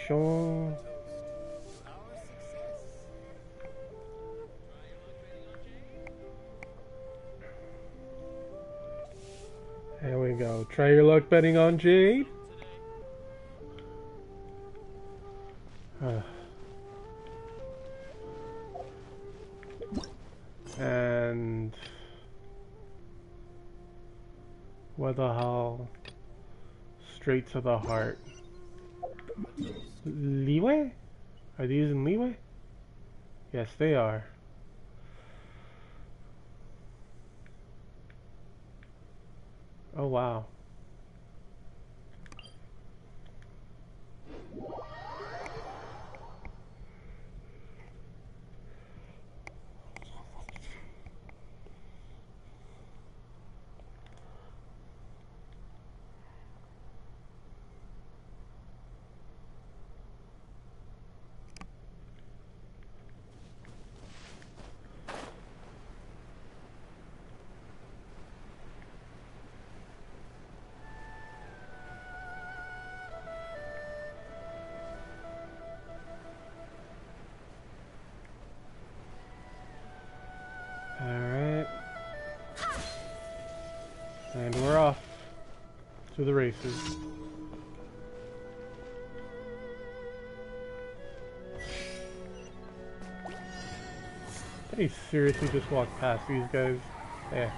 Show. There we go. Try your luck betting on Jade. And what the hell? Straight to the heart. Leeway? Are they using leeway? Yes, they are. Oh, wow. Alright. And we're off to the races. They seriously just walked past these guys. Yeah.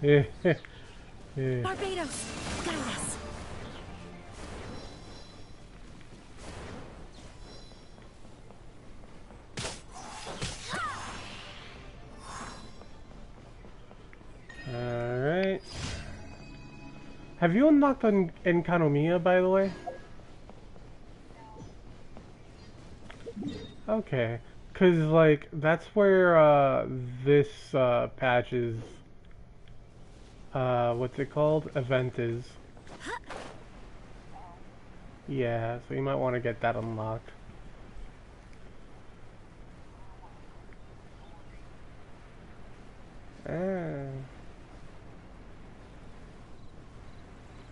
Yeah. Yeah. Barbados, guide us. Alright. Have you unlocked Enkanomiya, by the way? Okay. Cause, like, that's where, this, patch is, what's it called? Event is. Yeah, so you might want to get that unlocked.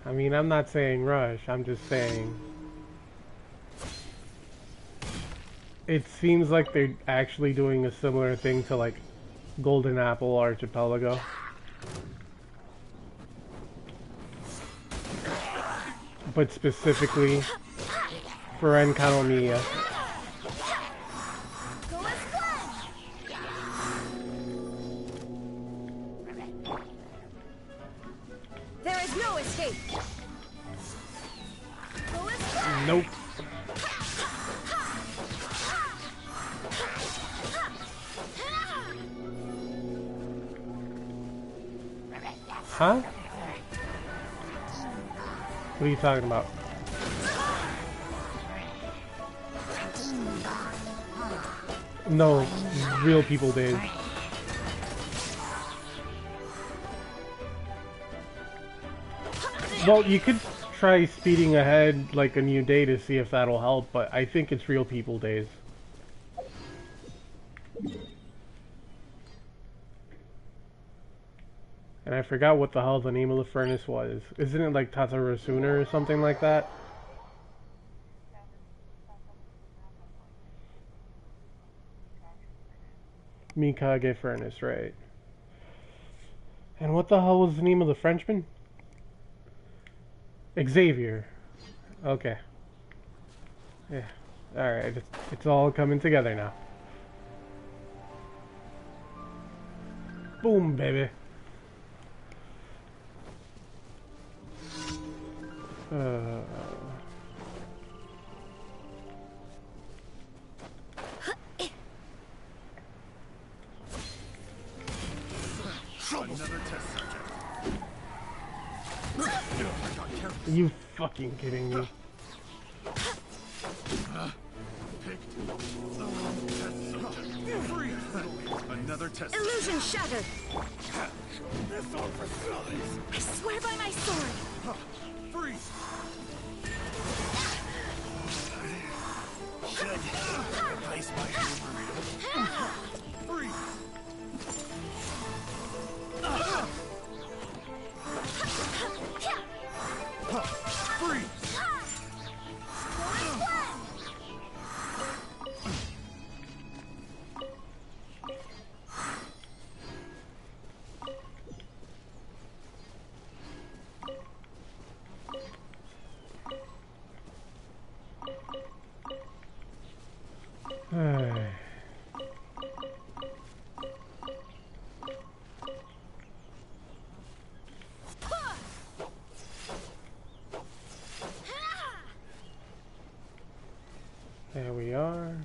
I mean, I'm not saying rush, I'm just saying it seems like they're actually doing a similar thing to, like, Golden Apple Archipelago. But specifically for Enkanomiya. There is no escape. Nope. Huh? What are you talking about? No, real people did. Well, you could try speeding ahead like a new day to see if that'll help, but I think it's real people days. And I forgot what the hell the name of the furnace was. Isn't it like Tatarasuna or something like that? Mikage furnace, right. And what the hell was the name of the Frenchman? Xavier. Okay. Yeah. Alright, it's all coming together now. Boom, baby. Are you fucking kidding me? Pick Free! Another test. Illusion shattered. This all for size. I swear by my sword. Freeze! Should replace my hammer. Freeze! Freeze! There we are.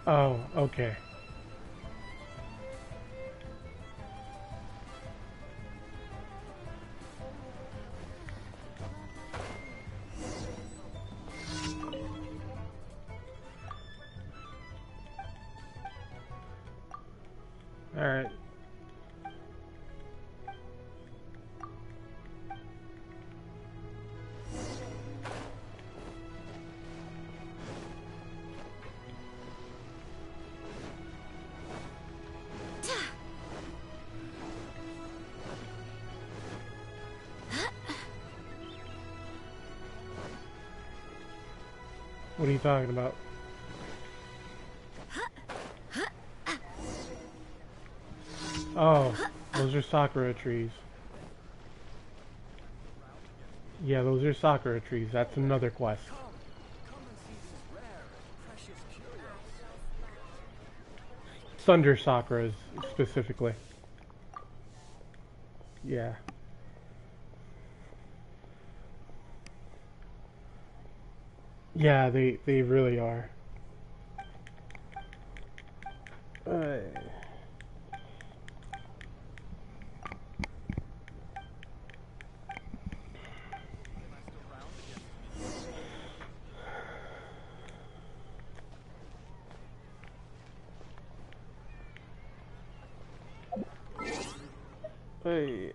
Oh, okay. All right. What are you talking about? Oh, those are Sakura trees. Yeah, those are Sakura trees. That's another quest. Come and see these rare and precious curios. Thunder Sakuras, specifically. Yeah. Yeah, they really are.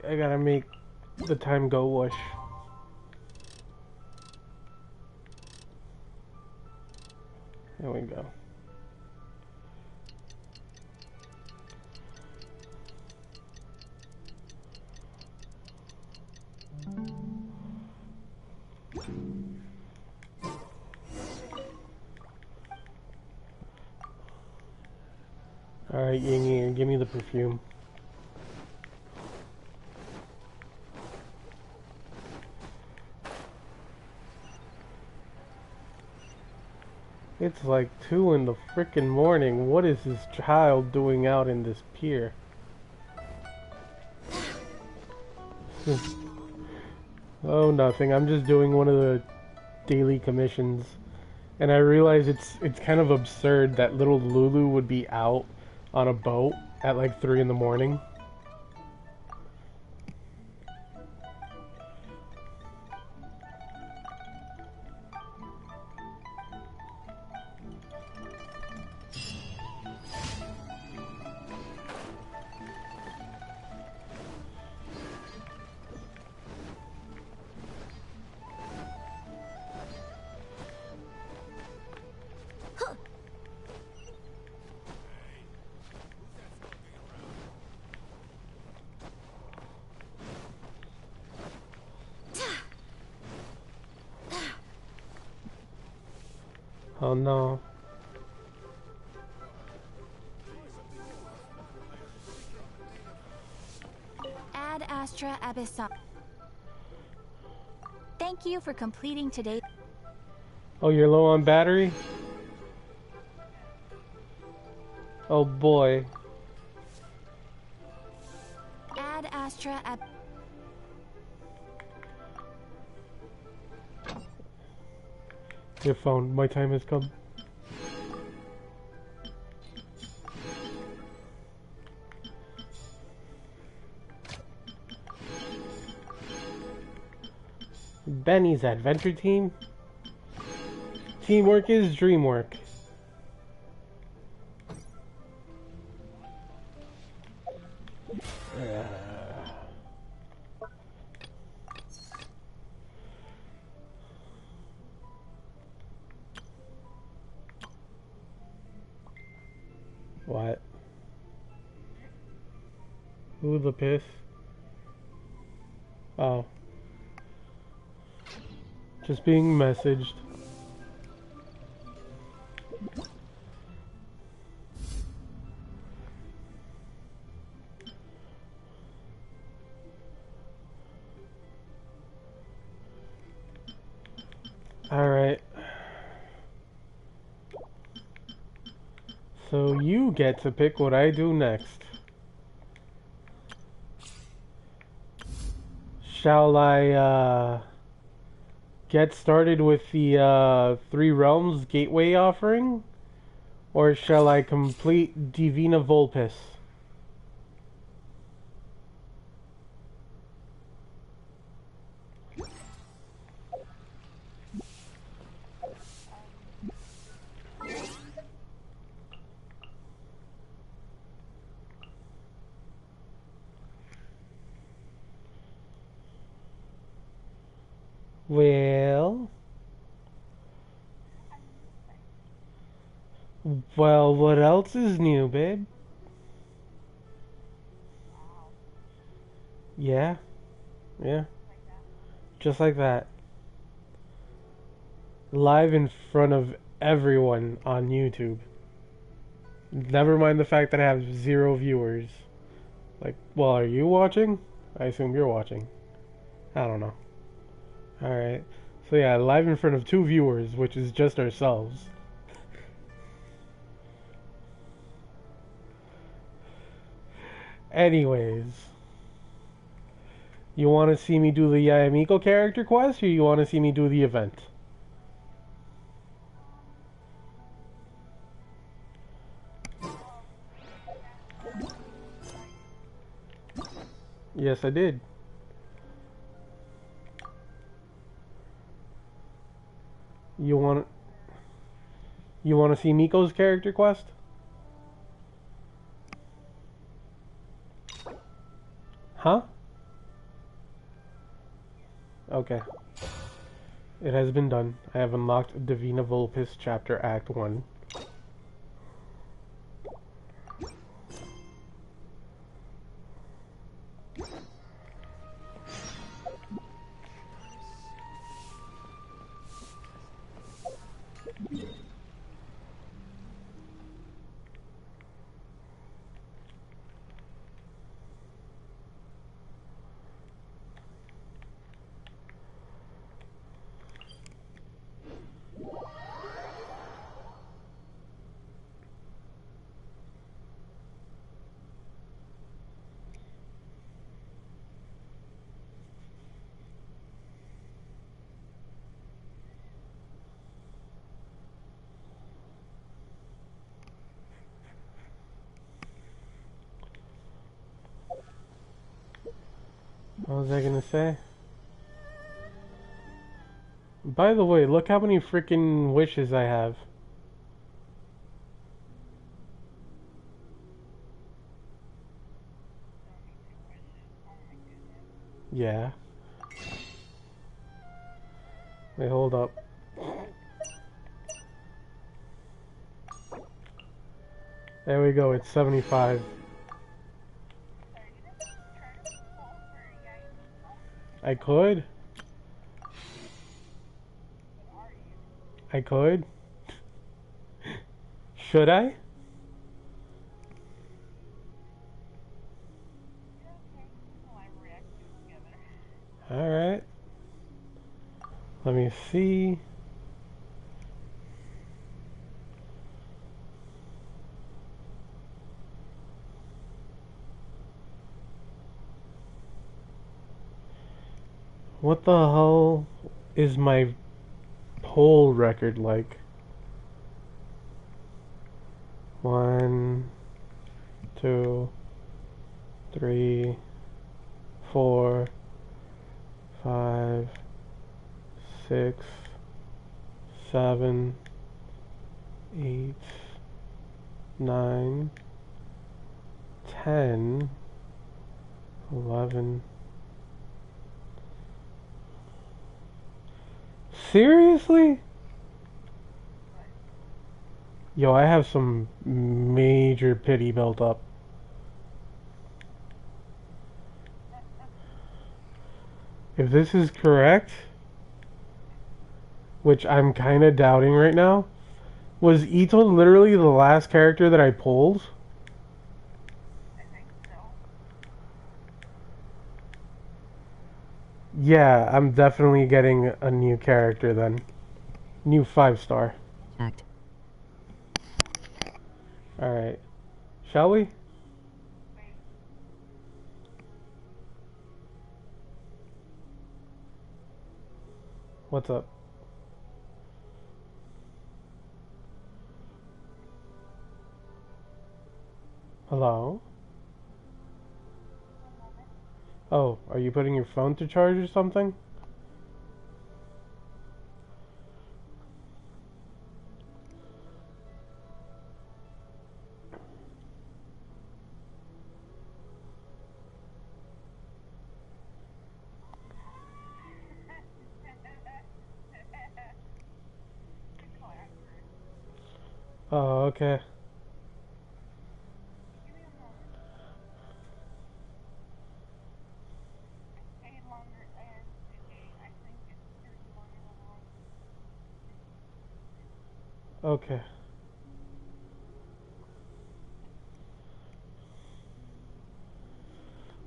I gotta make the time go whoosh. There we go. Alright, Ying Yang, give me the perfume. It's like 2 in the frickin' morning. What is this child doing out in this pier? Oh, nothing. I'm just doing one of the daily commissions. And I realize it's kind of absurd that little Lulu would be out on a boat at like 3 in the morning. Oh no. Ad Astra Abyssal. Thank you for completing today. Oh, you're low on battery? Oh boy. Ad Astra Ab. Your phone. My time has come. Benny's adventure team. Teamwork is dreamwork. What? Who the piss? Oh. Just being messaged. Alright. So you get to pick what I do next. Shall I, get started with the, Three Realms Gateway offering? Or shall I complete Divina Volpis? Well... Well, what else is new, babe? Yeah, yeah. Just like that. Live in front of everyone on YouTube. Never mind the fact that I have 0 viewers. Like, well, are you watching? I assume you're watching. I don't know. Alright. So yeah, live in front of 2 viewers, which is just ourselves. Anyways. You want to see me do the Yayamiko character quest, or you want to see me do the event? Yes, I did. You want... You want to see Miko's character quest? Huh? Okay. It has been done. I have unlocked Divina Volpis Chapter Act 1. What was I gonna say? By the way, look how many freaking wishes I have. Yeah. Wait, hold up. There we go, it's 75. I could. I could. Should I? Alright. Let me see. What the hell is my poll record like? 1, 2, 3, 4, 5, 6, 7, 8, 9, 10, 11. Seriously? Yo, I have some major pity built up. If this is correct, which I'm kind of doubting right now, was Ito literally the last character that I pulled? Yeah, I'm definitely getting a new character then. New 5-star. Act. Alright. Shall we? What's up? Hello? Oh, are you putting your phone to charge or something? Oh, okay. Okay.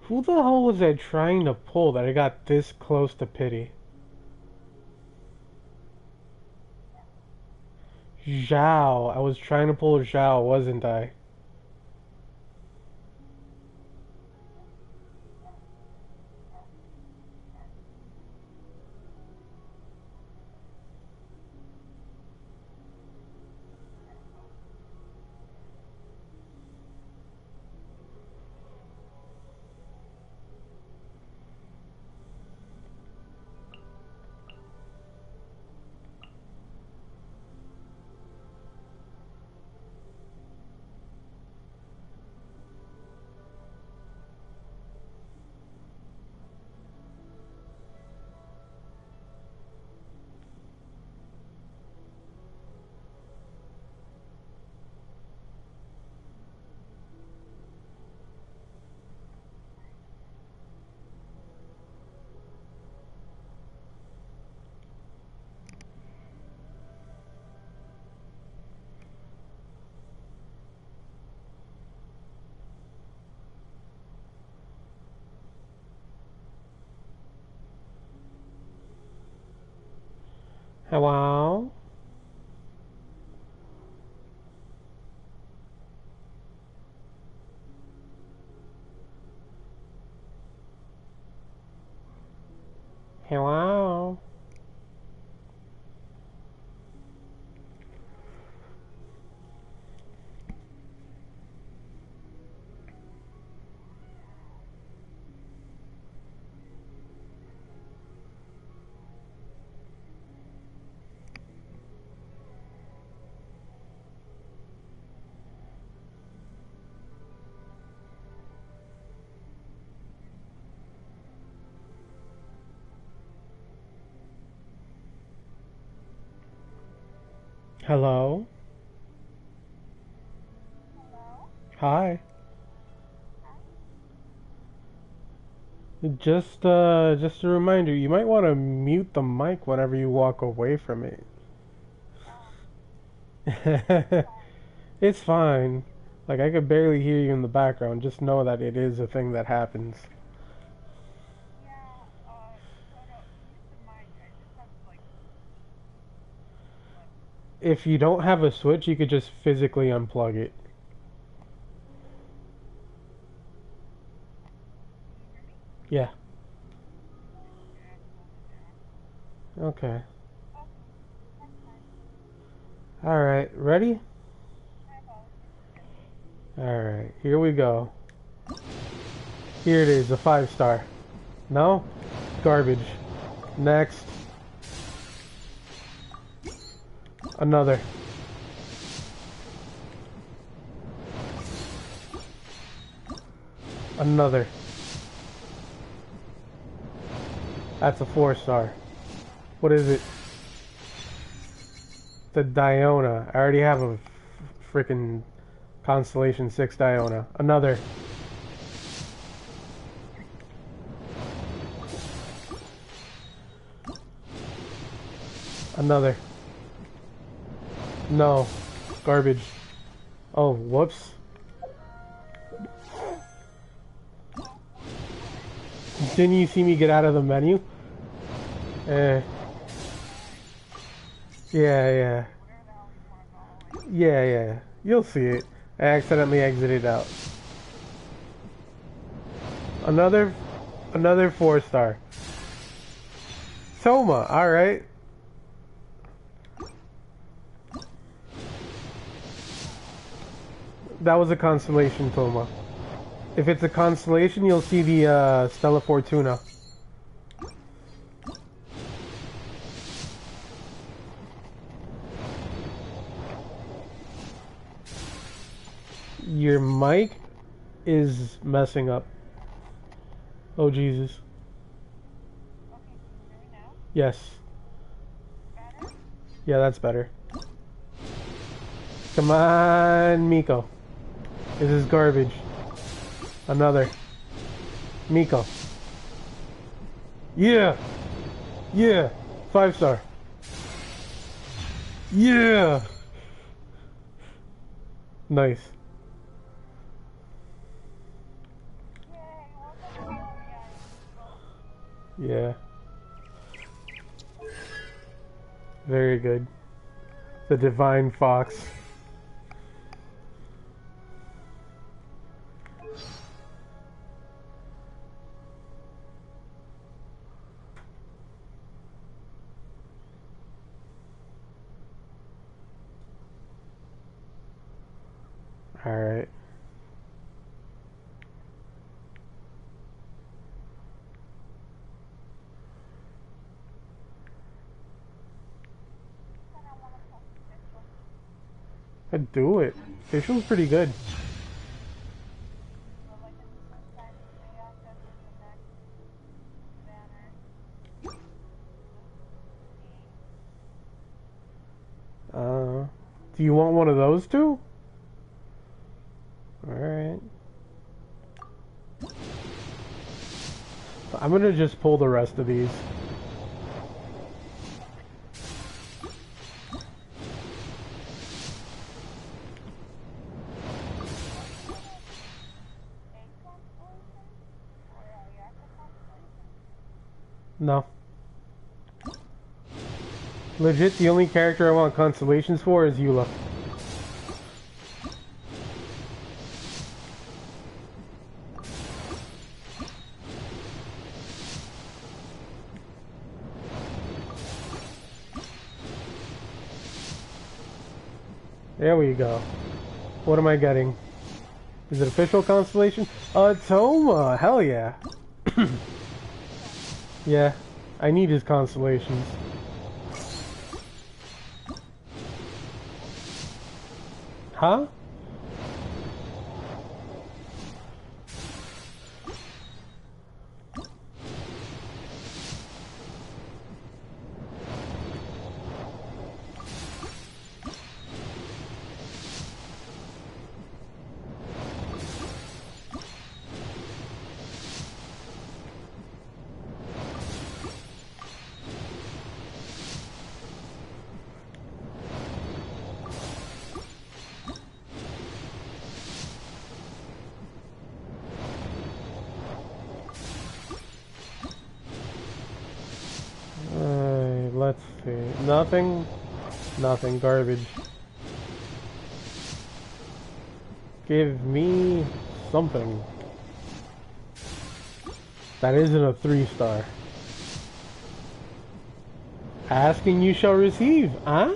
Who the hell was I trying to pull that I got this close to pity? Zhao. I was trying to pull Zhao, wasn't I? Hello? Hello? Hello? Hi. Just a reminder, you might want to mute the mic whenever you walk away from it. It's fine. Like, I could barely hear you in the background. Just know that it is a thing that happens. If you don't have a switch, you could just physically unplug it. Yeah. Okay. Alright, ready? Alright, here we go. Here it is, a 5-star. No? Garbage. Next. Another. Another. That's a 4-star. What is it? The Diona. I already have a freaking Constellation 6 Diona. Another. Another. No. Garbage. Oh, whoops. Didn't you see me get out of the menu? Eh. Yeah. Yeah. You'll see it. I accidentally exited out. Another 4-star. Soma, alright. That was a constellation, Toma. If it's a constellation, you'll see the Stella Fortuna. Your mic is messing up. Oh, Jesus. Yes. Yeah, that's better. Come on, Miko. This is garbage. Another. Miko. Yeah. 5-star. Yeah. Nice. Yeah. Very good. The Divine Fox. Alright. I'd do it. Official's pretty good. Do you want one of those two? Alright. I'm gonna just pull the rest of these. No. Legit, the only character I want constellations for is Eula. There we go. What am I getting? Is it official constellation? Toma! Hell yeah. Yeah, I need his constellations. Huh? Nothing. Nothing. Garbage. Give me something. That isn't a 3-star. Asking you shall receive, huh?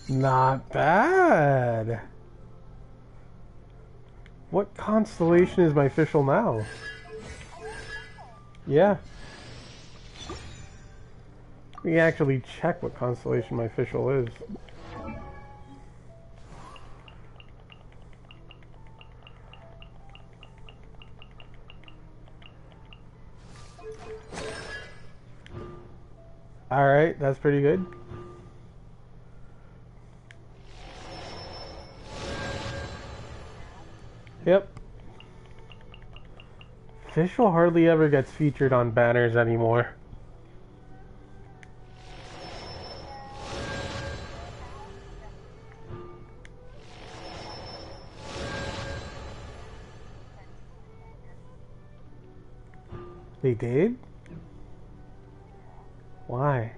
Not bad. What constellation is my official now? Yeah. We can actually check what constellation my official is. Alright, that's pretty good. Yep. Official hardly ever gets featured on banners anymore. They did? Why?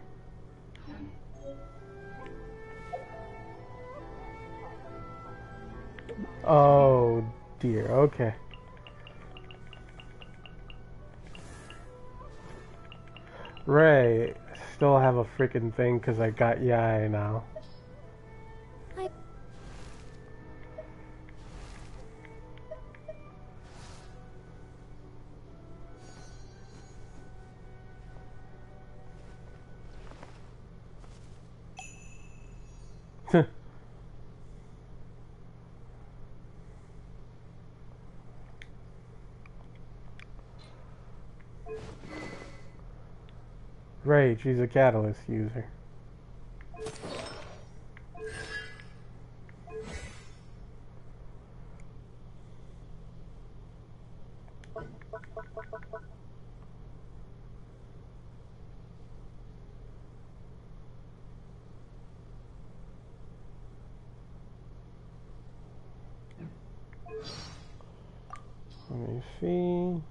Oh dear, okay. Right. Still have a freaking thing because I got Yai now. Right, she's a catalyst user. Let me see.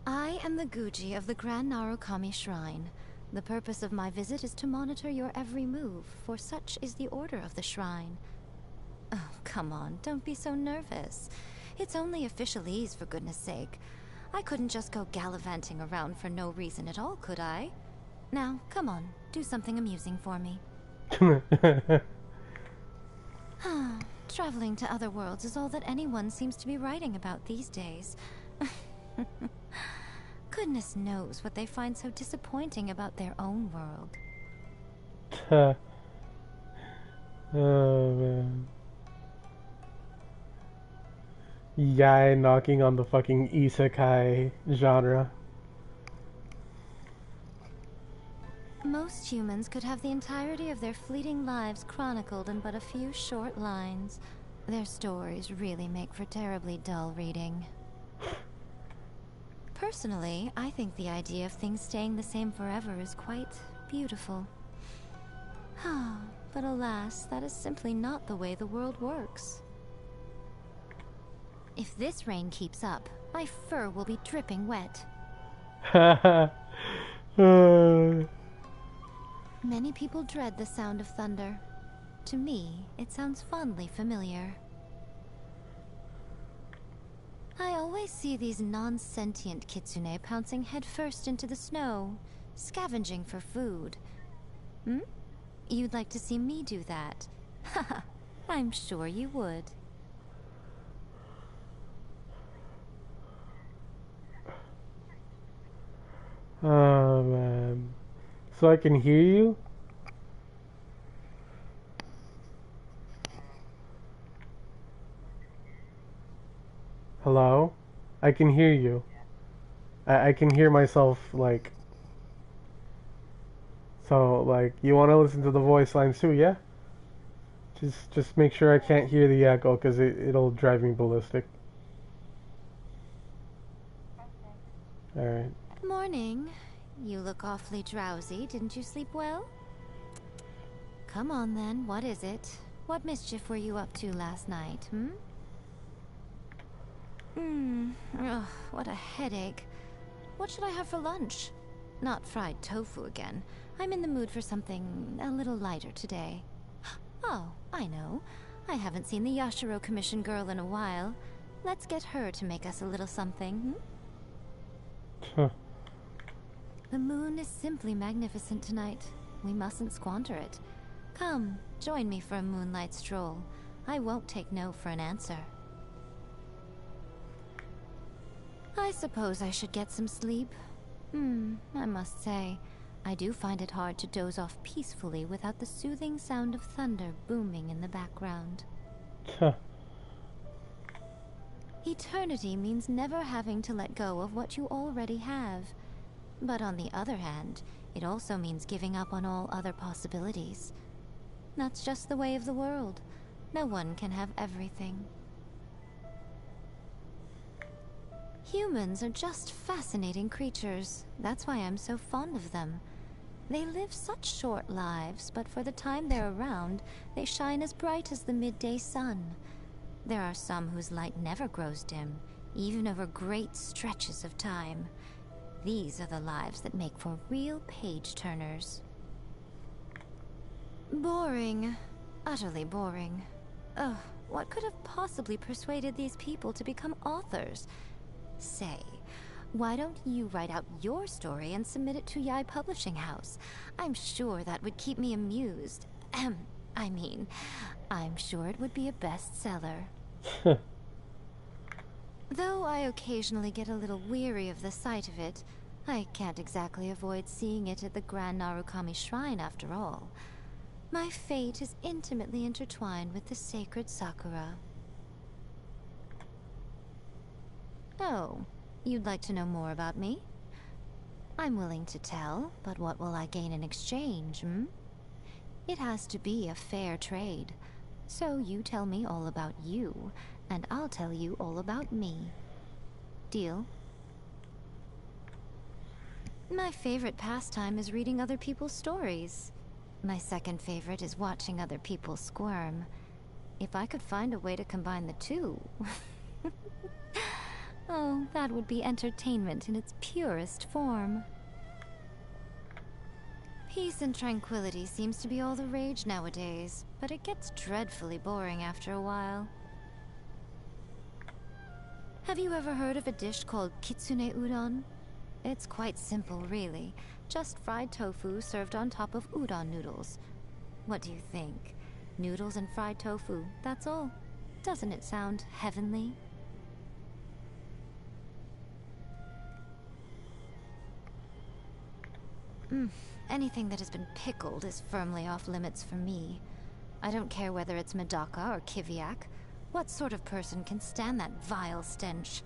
I am the Guji of the Grand Narukami Shrine. The purpose of my visit is to monitor your every move, for such is the order of the shrine. Oh, come on, don't be so nervous. It's only officialese, for goodness sake. I couldn't just go gallivanting around for no reason at all, could I? Now, come on, do something amusing for me. Traveling to other worlds is all that anyone seems to be writing about these days. Goodness knows what they find so disappointing about their own world. Oh man. Yai knocking on the fucking isekai genre. Most humans could have the entirety of their fleeting lives chronicled in but a few short lines. Their stories really make for terribly dull reading. Personally, I think the idea of things staying the same forever is quite beautiful. But alas, that is simply not the way the world works. If this rain keeps up, my fur will be dripping wet. Many people dread the sound of thunder. To me, it sounds fondly familiar. I always see these non-sentient kitsune pouncing headfirst into the snow, scavenging for food. You'd like to see me do that? Haha, I'm sure you would. Oh man. So I can hear you? Hello? I can hear you. I can hear myself, like... So, like, you want to listen to the voice lines too, yeah? Just make sure I can't hear the echo, because it'll drive me ballistic. Alright. Morning. You look awfully drowsy. Didn't you sleep well? Come on then, what is it? What mischief were you up to last night, Ugh, what a headache. What should I have for lunch? Not fried tofu again. I'm in the mood for something a little lighter today. Oh, I know. I haven't seen the Yashiro Commission girl in a while. Let's get her to make us a little something, Huh. The moon is simply magnificent tonight. We mustn't squander it. Come, join me for a moonlight stroll. I won't take no for an answer. I suppose I should get some sleep. I must say, I do find it hard to doze off peacefully without the soothing sound of thunder booming in the background. Huh. Eternity means never having to let go of what you already have. But on the other hand, it also means giving up on all other possibilities. That's just the way of the world. No one can have everything. Humans are just fascinating creatures. That's why I'm so fond of them. They live such short lives, but for the time they're around, they shine as bright as the midday sun. There are some whose light never grows dim, even over great stretches of time. These are the lives that make for real page-turners. Boring. Utterly boring. Ugh, what could have possibly persuaded these people to become authors? Say, why don't you write out your story and submit it to Yai Publishing House? I'm sure that would keep me amused. I'm sure it would be a bestseller. Though I occasionally get a little weary of the sight of it, I can't exactly avoid seeing it at the Grand Narukami Shrine after all. My fate is intimately intertwined with the sacred Sakura. Oh, you'd like to know more about me? I'm willing to tell, but what will I gain in exchange, It has to be a fair trade. So you tell me all about you, and I'll tell you all about me. Deal? My favorite pastime is reading other people's stories. My second favorite is watching other people squirm. If I could find a way to combine the two... Oh, that would be entertainment in its purest form. Peace and tranquility seems to be all the rage nowadays, but it gets dreadfully boring after a while. Have you ever heard of a dish called kitsune udon? It's quite simple, really. Just fried tofu served on top of udon noodles. What do you think? Noodles and fried tofu, that's all. Doesn't it sound heavenly? Anything that has been pickled is firmly off limits for me. I don't care whether it's Medaka or Kiviak. What sort of person can stand that vile stench?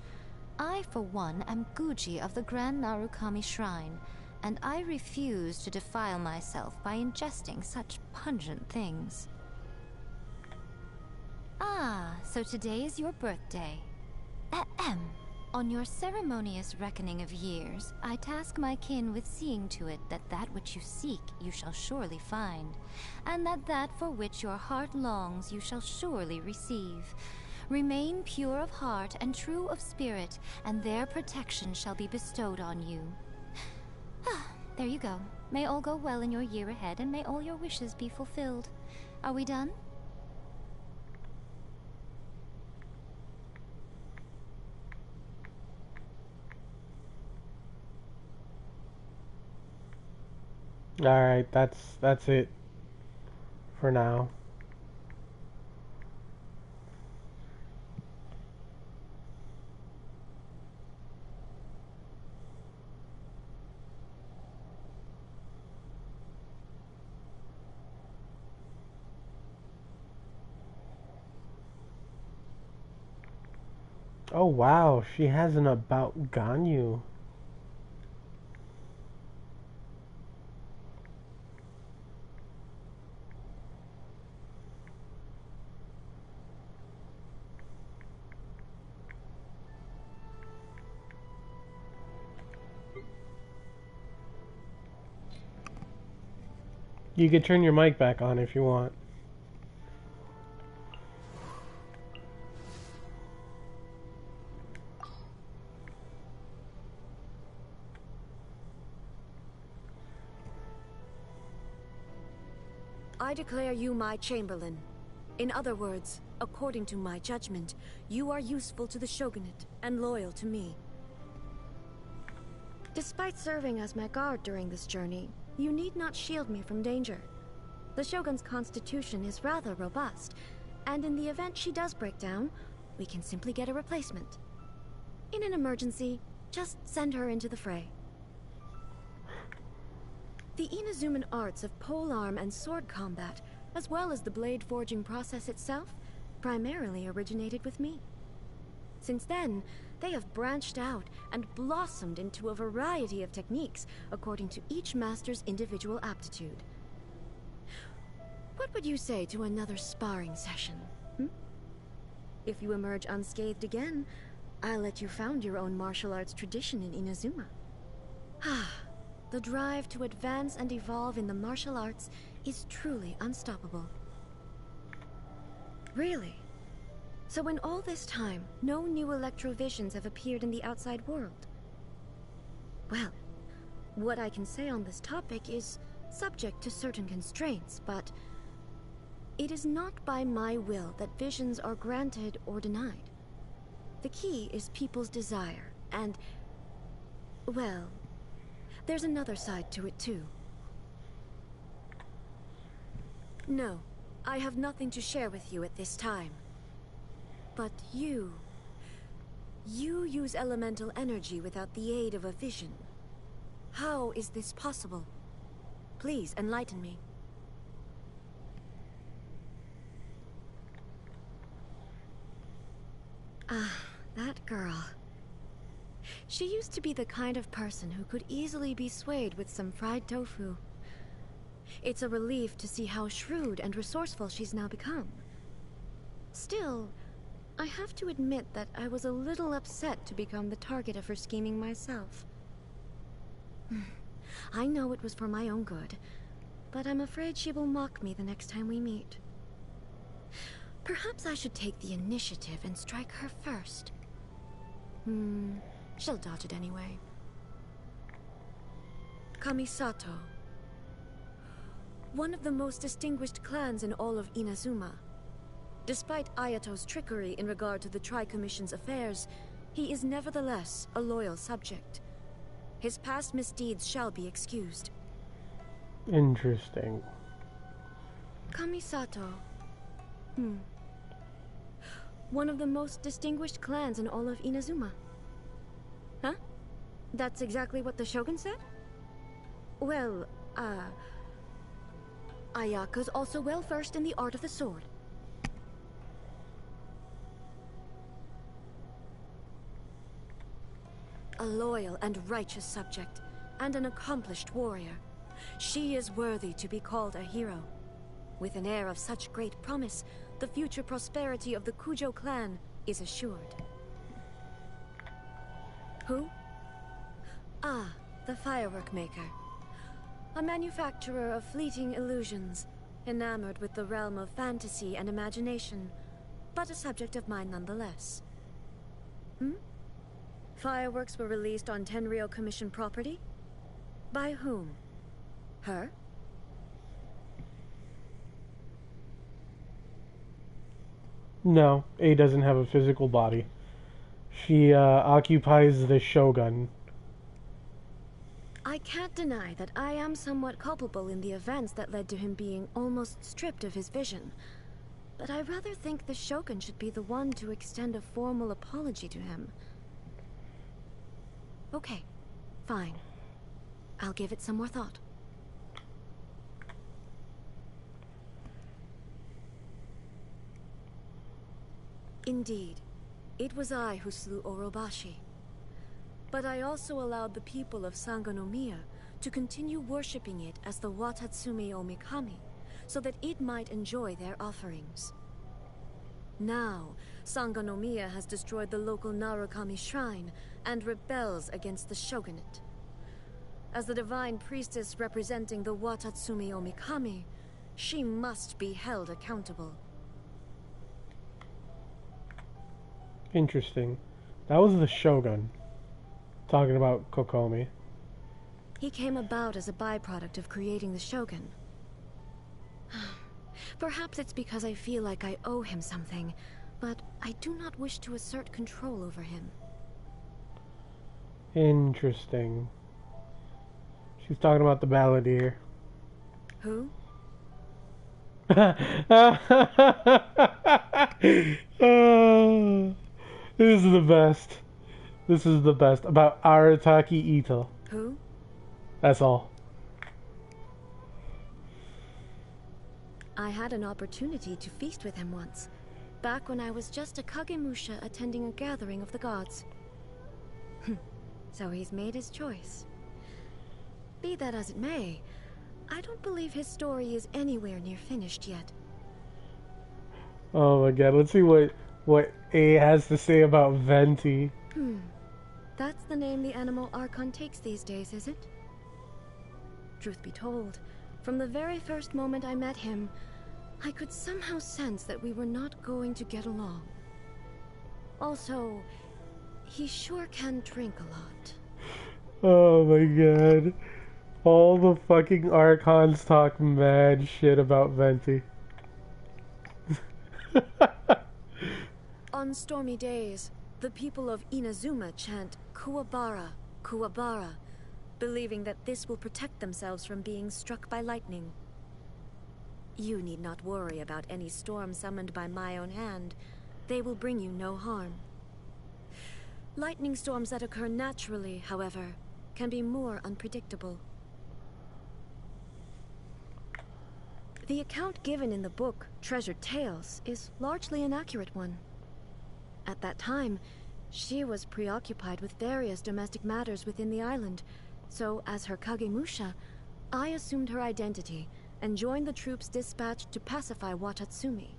I, for one, am Guji of the Grand Narukami Shrine, and I refuse to defile myself by ingesting such pungent things. Ah, so today is your birthday. Ahem. On your ceremonious reckoning of years, I task my kin with seeing to it that that which you seek you shall surely find, and that that for which your heart longs you shall surely receive. Remain pure of heart and true of spirit, and their protection shall be bestowed on you. There you go. May all go well in your year ahead, and may all your wishes be fulfilled. Are we done? Alright, that's it for now. Oh wow, she has an about Ganyu. You could turn your mic back on if you want. I declare you my Chamberlain. In other words, according to my judgment, you are useful to the Shogunate and loyal to me. Despite serving as my guard during this journey, you need not shield me from danger. The Shogun's constitution is rather robust, and in the event she does break down, we can simply get a replacement. In an emergency, just send her into the fray. The Inazuman arts of polearm and sword combat, as well as the blade forging process itself, primarily originated with me. Since then, they have branched out and blossomed into a variety of techniques according to each master's individual aptitude. What would you say to another sparring session? If you emerge unscathed again, I'll let you found your own martial arts tradition in Inazuma. The drive to advance and evolve in the martial arts is truly unstoppable. Really? So in all this time, no new electrovisions have appeared in the outside world? Well, what I can say on this topic is subject to certain constraints, but it is not by my will that visions are granted or denied. The key is people's desire, and, well, there's another side to it too. No, I have nothing to share with you at this time. But you use elemental energy without the aid of a vision. How is this possible? Please enlighten me. That girl. She used to be the kind of person who could easily be swayed with some fried tofu. It's a relief to see how shrewd and resourceful she's now become. Still, I have to admit that I was a little upset to become the target of her scheming myself. I know it was for my own good, but I'm afraid she will mock me the next time we meet. Perhaps I should take the initiative and strike her first. She'll dodge it anyway. Kamisato. One of the most distinguished clans in all of Inazuma. Despite Ayato's trickery in regard to the Tri-Commission's affairs, he is nevertheless a loyal subject. His past misdeeds shall be excused. Interesting. Kamisato. One of the most distinguished clans in all of Inazuma. Huh? That's exactly what the Shogun said? Well, Ayaka's also well versed in the art of the sword. A loyal and righteous subject, and an accomplished warrior. She is worthy to be called a hero. With an air of such great promise, the future prosperity of the Kujo clan is assured. Who? The firework maker. A manufacturer of fleeting illusions, enamored with the realm of fantasy and imagination, but a subject of mine nonetheless. Fireworks were released on Tenryou Commission property? By whom? Her? No, A doesn't have a physical body. She occupies the Shogun. I can't deny that I am somewhat culpable in the events that led to him being almost stripped of his vision. But I rather think the Shogun should be the one to extend a formal apology to him. Okay, fine. I'll give it some more thought. Indeed, it was I who slew Orobashi. But I also allowed the people of Sangonomiya to continue worshipping it as the Watatsumi Omikami, so that it might enjoy their offerings. Now, Sangonomiya has destroyed the local Narukami shrine and rebels against the shogunate. As the divine priestess representing the Watatsumi Omikami, she must be held accountable. Interesting. That was the Shogun. Talking about Kokomi. He came about as a byproduct of creating the Shogun. Perhaps it's because I feel like I owe him something, but I do not wish to assert control over him. Interesting. She's talking about the balladeer. Who? Oh, this is the best. This is the best. About Arataki Ito. Who? That's all. I had an opportunity to feast with him once, back when I was just a Kagemusha attending a gathering of the gods. So he's made his choice. Be that as it may, I don't believe his story is anywhere near finished yet. Oh my god, let's see what A has to say about Venti. That's the name the animal Archon takes these days, is it? Truth be told, from the very first moment I met him, I could somehow sense that we were not going to get along. Also, he sure can drink a lot. Oh my god. All the fucking Archons talk mad shit about Venti. On stormy days, the people of Inazuma chant Kuwabara, Kuwabara, believing that this will protect themselves from being struck by lightning. You need not worry about any storm summoned by my own hand. They will bring you no harm. Lightning storms that occur naturally, however, can be more unpredictable. The account given in the book, Treasured Tales, is largely an accurate one. At that time, she was preoccupied with various domestic matters within the island, so as her Kagemusha, I assumed her identity and joined the troops dispatched to pacify Watatsumi.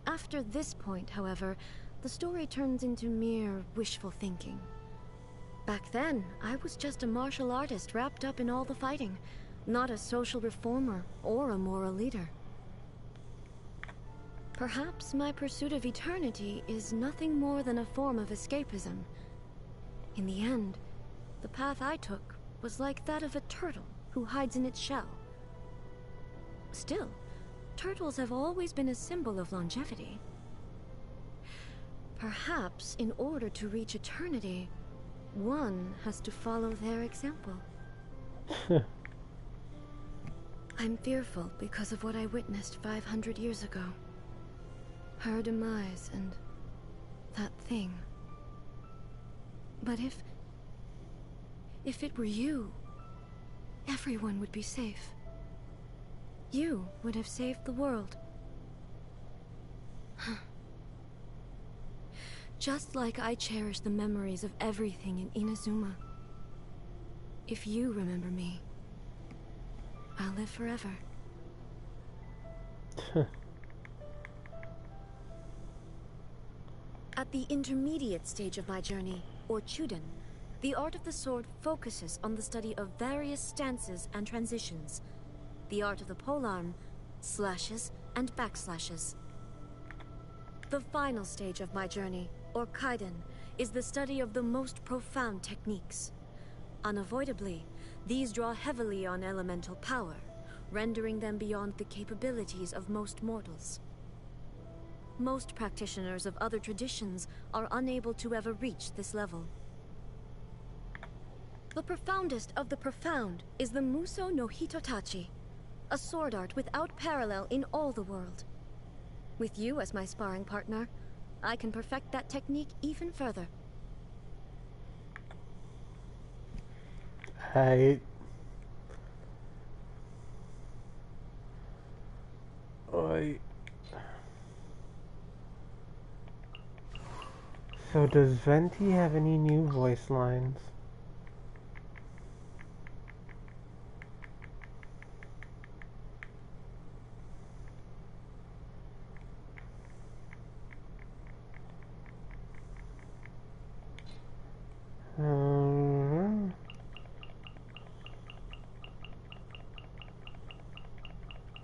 After this point, however, the story turns into mere wishful thinking. Back then, I was just a martial artist wrapped up in all the fighting, not a social reformer or a moral leader. Perhaps my pursuit of eternity is nothing more than a form of escapism. In the end, the path I took was like that of a turtle who hides in its shell. Still, turtles have always been a symbol of longevity. Perhaps in order to reach eternity, one has to follow their example. I'm fearful because of what I witnessed 500 years ago. Her demise and that thing. But if it were you, everyone would be safe. You would have saved the world. Just like I cherish the memories of everything in Inazuma. If you remember me, I'll live forever. At the intermediate stage of my journey, or Chuden, the art of the sword focuses on the study of various stances and transitions. The art of the polearm, slashes and backslashes. The final stage of my journey, or Kaiden, is the study of the most profound techniques. Unavoidably, these draw heavily on elemental power, rendering them beyond the capabilities of most mortals. Most practitioners of other traditions are unable to ever reach this level. The profoundest of the profound is the Muso no Hitotachi, a sword art without parallel in all the world. With you as my sparring partner, I can perfect that technique even further. Oi. So does Venti have any new voice lines?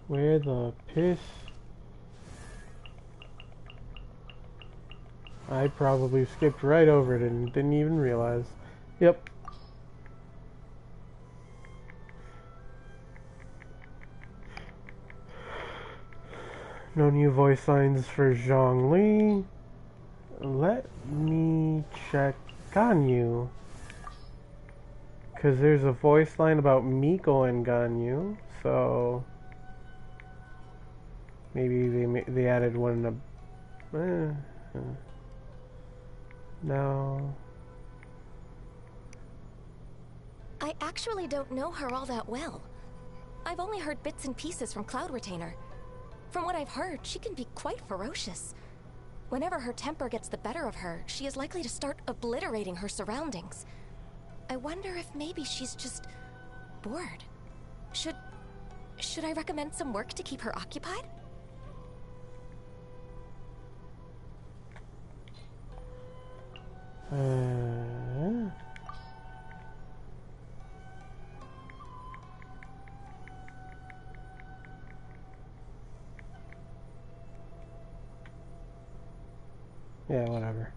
Where the piss? I probably skipped right over it and didn't even realize. Yep. No new voice lines for Zhongli. Let me check Ganyu. Because there's a voice line about Miko and Ganyu, so maybe they added one in a... no. I actually don't know her all that well. I've only heard bits and pieces from Cloud Retainer. From what I've heard, she can be quite ferocious. Whenever her temper gets the better of her, she is likely to start obliterating her surroundings. I wonder if maybe she's just bored. Should I recommend some work to keep her occupied? Yeah, whatever.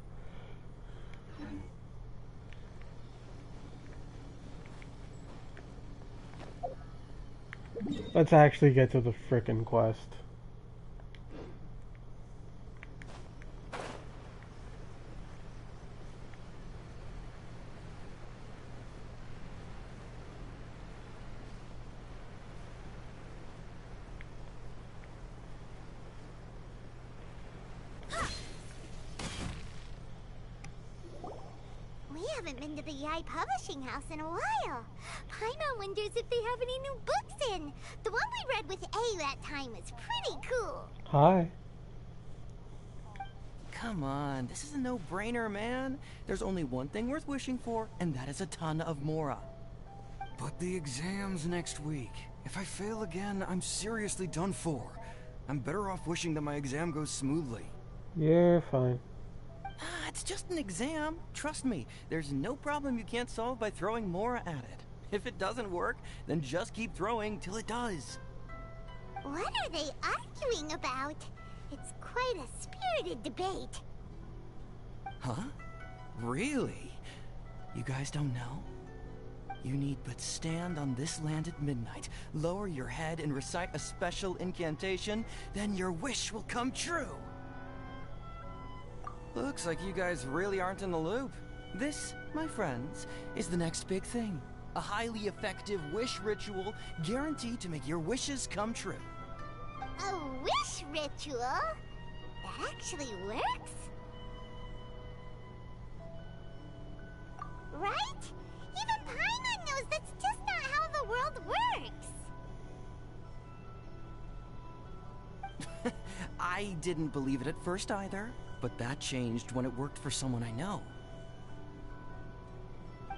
Let's actually get to the frickin' quest. We haven't been to the Yai Publishing House in a while. Paimon wonders if they have any new books in. The one we read with A that time was pretty cool. Hi. Come on, this is a no-brainer, man. There's only one thing worth wishing for, and that is a ton of Mora. But the exam's next week. If I fail again, I'm seriously done for. I'm better off wishing that my exam goes smoothly. You're fine. It's just an exam. Trust me, there's no problem you can't solve by throwing Mora at it. If it doesn't work, then just keep throwing till it does. What are they arguing about? It's quite a spirited debate. Huh? Really? You guys don't know? You need but stand on this land at midnight, lower your head and recite a special incantation, then your wish will come true. Looks like you guys really aren't in the loop. This, my friends, is the next big thing. A highly effective wish ritual guaranteed to make your wishes come true. A wish ritual? That actually works? Right? Even Paimon knows that's just not how the world works. I didn't believe it at first either, but that changed when it worked for someone I know.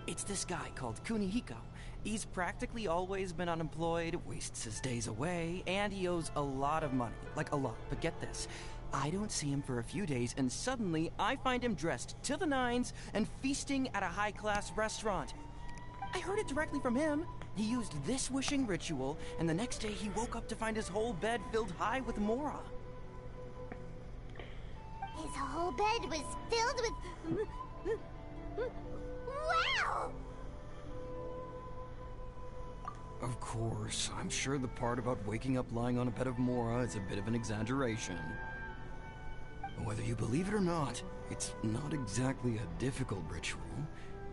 It's this guy called Kunihiko. He's practically always been unemployed, wastes his days away, and he owes a lot of money. Like a lot, but get this. I don't see him for a few days, and suddenly I find him dressed to the nines and feasting at a high-class restaurant. I heard it directly from him. He used this wishing ritual, and the next day he woke up to find his whole bed filled high with Mora. His whole bed was filled with... Wow! Of course, I'm sure the part about waking up lying on a bed of Mora is a bit of an exaggeration. Whether you believe it or not, it's not exactly a difficult ritual.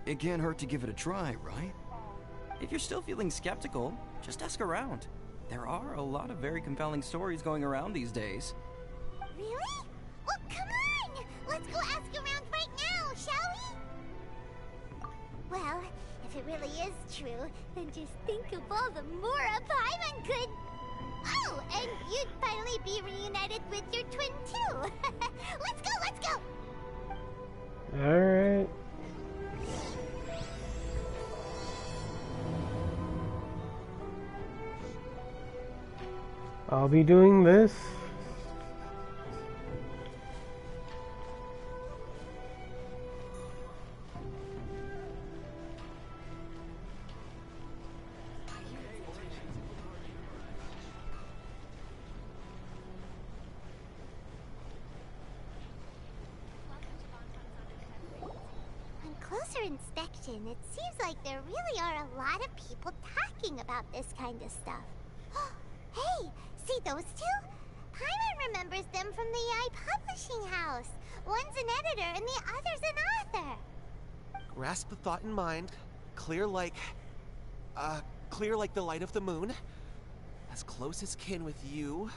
It can't hurt to give it a try, right? If you're still feeling skeptical, just ask around. There are a lot of very compelling stories going around these days. Really? Well, come on! Let's go ask around right now, shall we? Well, if it really is true, then just think of all the Mora Paimon could... Oh, and you'd finally be reunited with your twin too! Let's go, let's go! Alright. I'll be doing this. On closer inspection, it seems like there really are a lot of people talking about this kind of stuff. Hey, see those two? Paimon remembers them from the Yai Publishing House. One's an editor and the other's an author. Grasp the thought in mind. Clear like the light of the moon. As close as kin with you.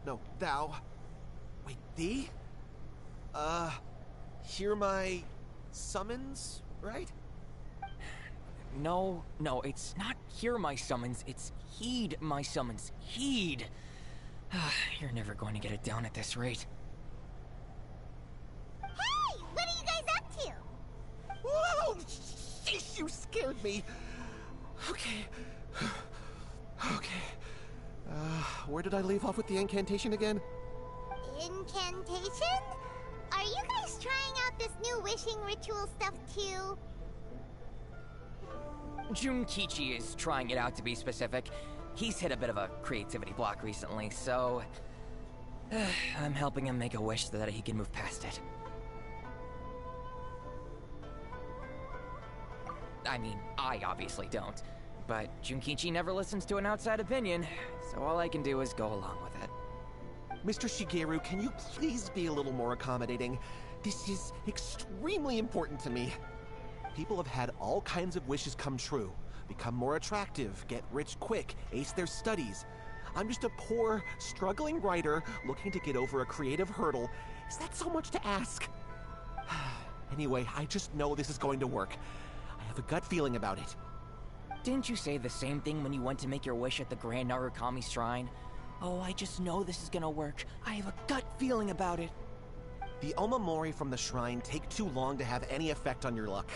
No, thou. Wait, thee? Hear my summons, right? No, it's not hear my summons, it's heed my summons. Heed! You're never going to get it down at this rate. Hey! What are you guys up to? Whoa! Sheesh, you scared me. Okay. Where did I leave off with the incantation again? Incantation? Are you guys trying out this new wishing ritual stuff too? Junkichi is trying it out, to be specific. He's hit a bit of a creativity block recently, so... I'm helping him make a wish so that he can move past it. I mean, I obviously don't. But Junkichi never listens to an outside opinion, so all I can do is go along with it. Mr. Shigeru, can you please be a little more accommodating? This is extremely important to me. People have had all kinds of wishes come true. Become more attractive, get rich quick, ace their studies. I'm just a poor, struggling writer looking to get over a creative hurdle. Is that so much to ask? Anyway, I just know this is going to work. I have a gut feeling about it. Didn't you say the same thing when you went to make your wish at the Grand Narukami Shrine? Oh, I just know this is gonna work. I have a gut feeling about it. The omamori from the shrine take too long to have any effect on your luck.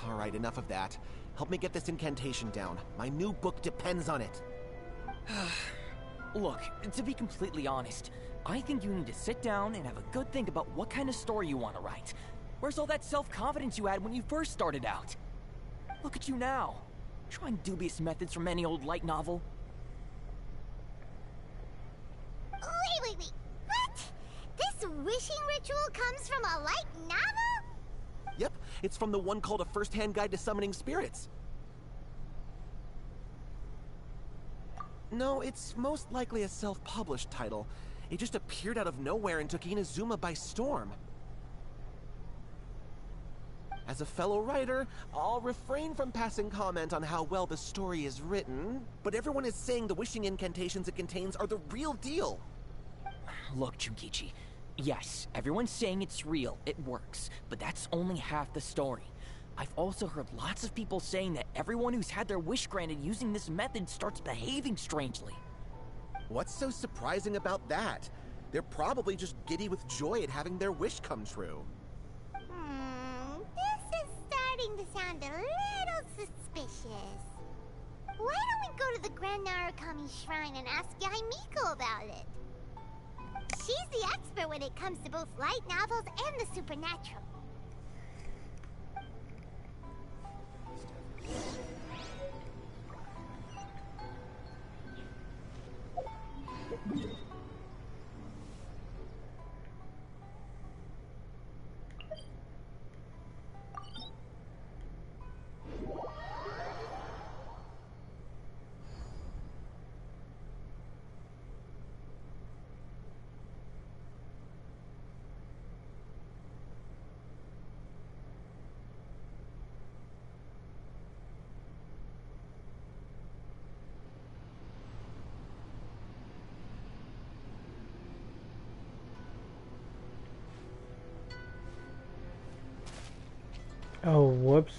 Alright, enough of that. Help me get this incantation down. My new book depends on it. Look, to be completely honest, I think you need to sit down and have a good think about what kind of story you want to write. Where's all that self-confidence you had when you first started out? Look at you now, trying dubious methods from any old light novel. Wait. What? This wishing ritual comes from a light novel? Yep, it's from the one called A First-Hand Guide to Summoning Spirits. No, it's most likely a self-published title. It just appeared out of nowhere and took Inazuma by storm. As a fellow writer, I'll refrain from passing comment on how well the story is written, but everyone is saying the wishing incantations it contains are the real deal. Look, Junkichi, yes, everyone's saying it's real, it works, but that's only half the story. I've also heard lots of people saying that everyone who's had their wish granted using this method starts behaving strangely. What's so surprising about that? They're probably just giddy with joy at having their wish come true. This is starting to sound a little suspicious. Why don't we go to the Grand Narukami Shrine and ask Yaimiko about it? She's the expert when it comes to both light novels and the supernatural. Oh, whoops.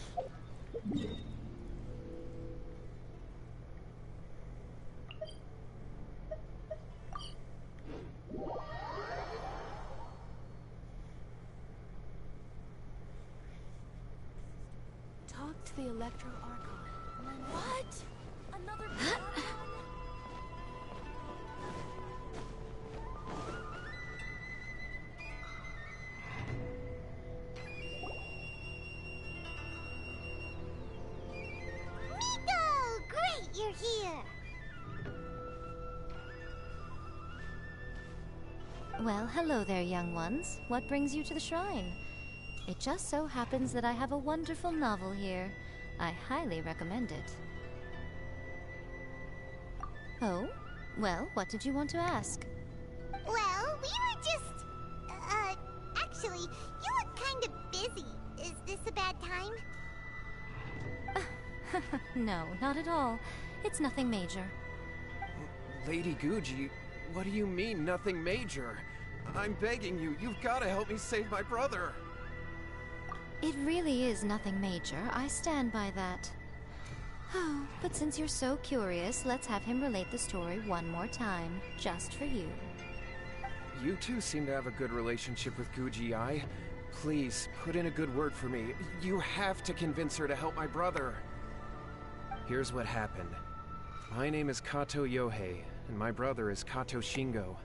Talk to the Electro Archon. What? Another Miko! Great, you're here! Well, hello there, young ones. What brings you to the shrine? It just so happens that I have a wonderful novel here. I highly recommend it. Oh? Well, what did you want to ask? Well, we were just... actually, you look kind of busy. Is this a bad time? No, not at all. It's nothing major. Lady Guji, what do you mean, nothing major? I'm begging you, you've got to help me save my brother. It really is nothing major. I stand by that. Oh, but since you're so curious, let's have him relate the story one more time, just for you. You two seem to have a good relationship with Guji-ai. Please, put in a good word for me. You have to convince her to help my brother. Here's what happened. My name is Kato Yohei, and my brother is Kato Shingo.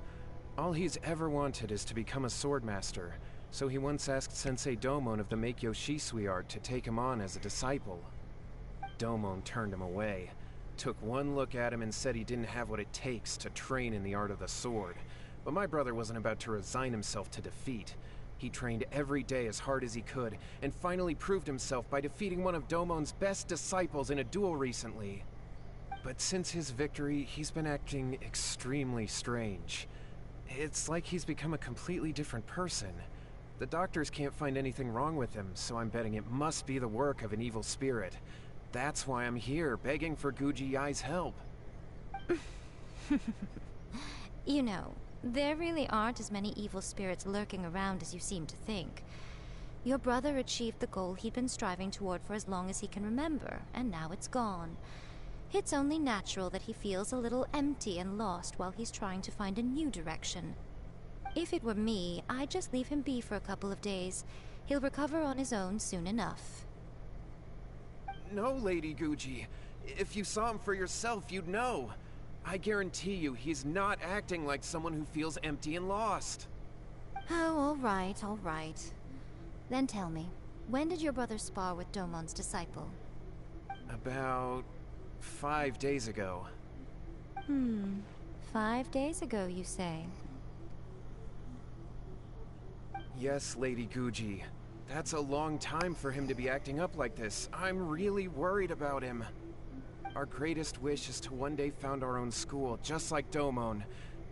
All he's ever wanted is to become a swordmaster, so he once asked Sensei Domon of the Meikyo Shisui art to take him on as a disciple. Domon turned him away, took one look at him and said he didn't have what it takes to train in the art of the sword. But my brother wasn't about to resign himself to defeat. He trained every day as hard as he could, and finally proved himself by defeating one of Domon's best disciples in a duel recently. But since his victory, he's been acting extremely strange. It's like he's become a completely different person. The doctors can't find anything wrong with him, so I'm betting it must be the work of an evil spirit. That's why I'm here, begging for Guji-ai's help. You know, there really aren't as many evil spirits lurking around as you seem to think. Your brother achieved the goal he'd been striving toward for as long as he can remember, and now it's gone. It's only natural that he feels a little empty and lost while he's trying to find a new direction. If it were me, I'd just leave him be for a couple of days. He'll recover on his own soon enough. No, Lady Guji. If you saw him for yourself, you'd know. I guarantee you, he's not acting like someone who feels empty and lost. Oh, all right, all right. Then tell me, when did your brother spar with Domon's disciple? About 5 days ago. 5 days ago, you say? Yes, Lady Guji. That's a long time for him to be acting up like this. I'm really worried about him. Our greatest wish is to one day found our own school, just like Domon.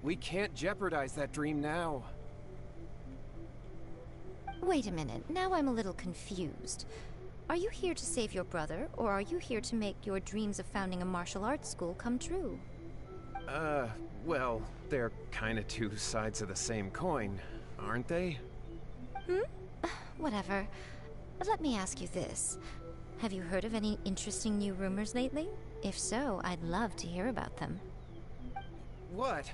We can't jeopardize that dream now. Wait a minute, now I'm a little confused. Are you here to save your brother, or are you here to make your dreams of founding a martial arts school come true? Well, they're kinda two sides of the same coin, aren't they? Whatever. Let me ask you this. Have you heard of any interesting new rumors lately? If so, I'd love to hear about them. What?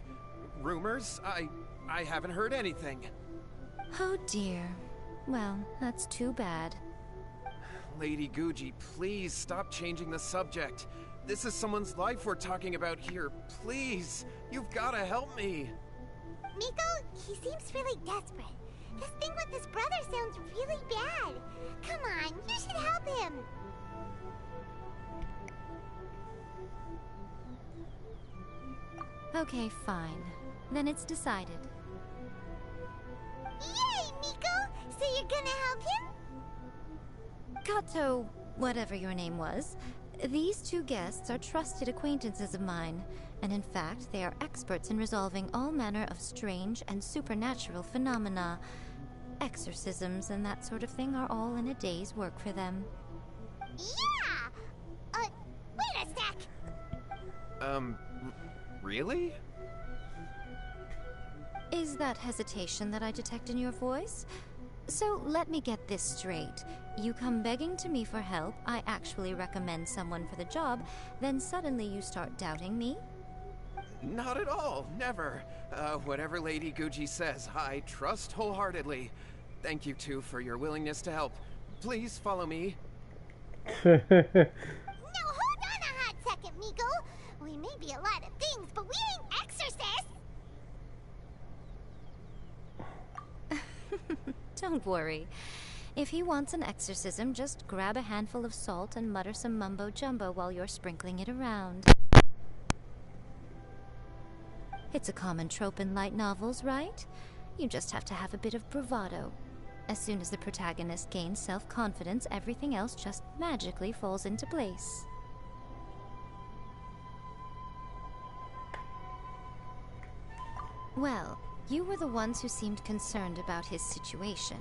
Rumors? I haven't heard anything. Oh dear. Well, that's too bad. Lady Guji, please stop changing the subject. This is someone's life we're talking about here. Please, you've gotta help me. Miko, he seems really desperate. This thing with his brother sounds really bad. Come on, you should help him. Okay, fine. Then it's decided. Yay, Miko! So you're gonna help him? Kato, whatever your name was, these two guests are trusted acquaintances of mine, and in fact, they are experts in resolving all manner of strange and supernatural phenomena. Exorcisms and that sort of thing are all in a day's work for them. Yeah! Wait a sec! Really? Is that hesitation that I detect in your voice? So let me get this straight. You come begging to me for help, I actually recommend someone for the job, then suddenly you start doubting me? Not at all, never. Whatever Lady Guji says, I trust wholeheartedly. Thank you two for your willingness to help. Please follow me. Now hold on a hot second, Miko. We may be a lot of things, but we ain't exorcists. Don't worry. If he wants an exorcism, just grab a handful of salt and mutter some mumbo-jumbo while you're sprinkling it around. It's a common trope in light novels, right? You just have to have a bit of bravado. As soon as the protagonist gains self-confidence, everything else just magically falls into place. Well, you were the ones who seemed concerned about his situation.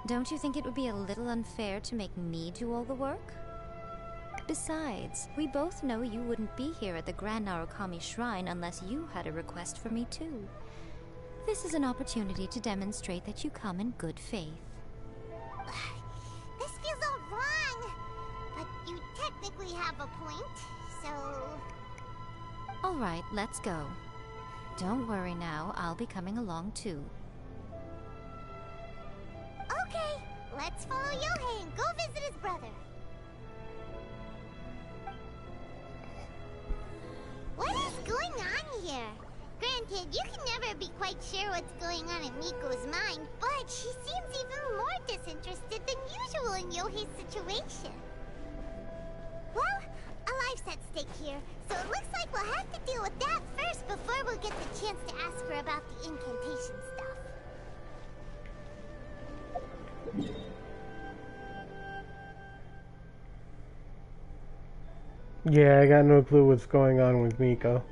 Don't you think it would be a little unfair to make me do all the work? Besides, we both know you wouldn't be here at the Grand Narukami Shrine unless you had a request for me too. This is an opportunity to demonstrate that you come in good faith. This feels all wrong. But you technically have a point, so... Alright, let's go. Don't worry now, I'll be coming along too. Okay, let's follow Yohei and go visit his brother. What is going on here? Granted, you can never be quite sure what's going on in Miko's mind, but she seems even more disinterested than usual in Yohei's situation. Well, a life's at stake here, so it looks like we'll have to deal with that first before we'll get the chance to ask her about the incantation stuff. Yeah, I got no clue what's going on with Miko.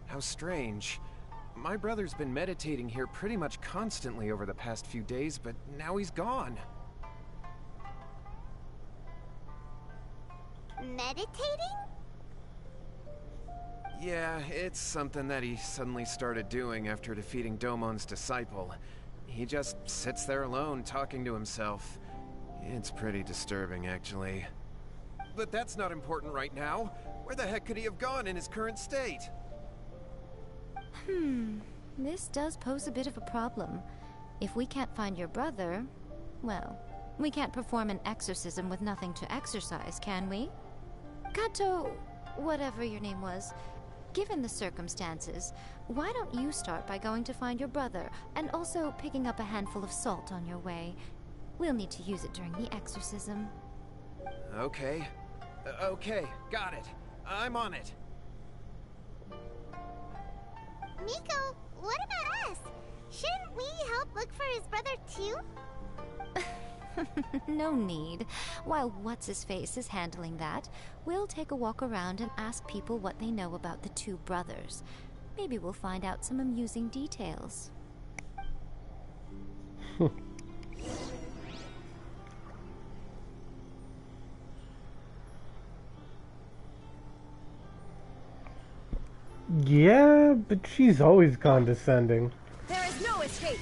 How strange. My brother's been meditating here pretty much constantly over the past few days, but now he's gone. Meditating? Yeah, it's something that he suddenly started doing after defeating Domon's disciple. He just sits there alone, talking to himself. It's pretty disturbing, actually. But that's not important right now. Where the heck could he have gone in his current state? This does pose a bit of a problem. If we can't find your brother, well, we can't perform an exorcism with nothing to exorcise, can we? Kato, whatever your name was, given the circumstances, why don't you start by going to find your brother, and also picking up a handful of salt on your way? We'll need to use it during the exorcism. Okay. Okay, got it. I'm on it. Miko, what about us? Shouldn't we help look for his brother too? No need. While What's-His-Face is handling that, we'll take a walk around and ask people what they know about the two brothers. Maybe we'll find out some amusing details. Yeah, but she's always condescending. There is no escape.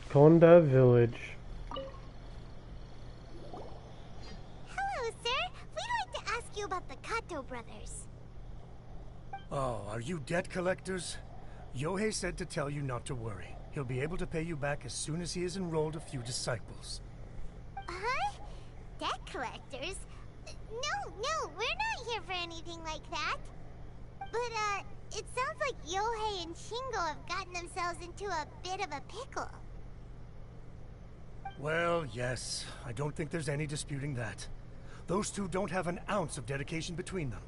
Konda Village. Hello, sir. We'd like to ask you about the Kato brothers. Oh, are you debt collectors? Yohei said to tell you not to worry. He'll be able to pay you back as soon as he has enrolled a few disciples. Huh? Debt collectors? No, we're not here for anything like that. But, it sounds like Yohei and Shingo have gotten themselves into a bit of a pickle. Well, yes. I don't think there's any disputing that. Those two don't have an ounce of dedication between them.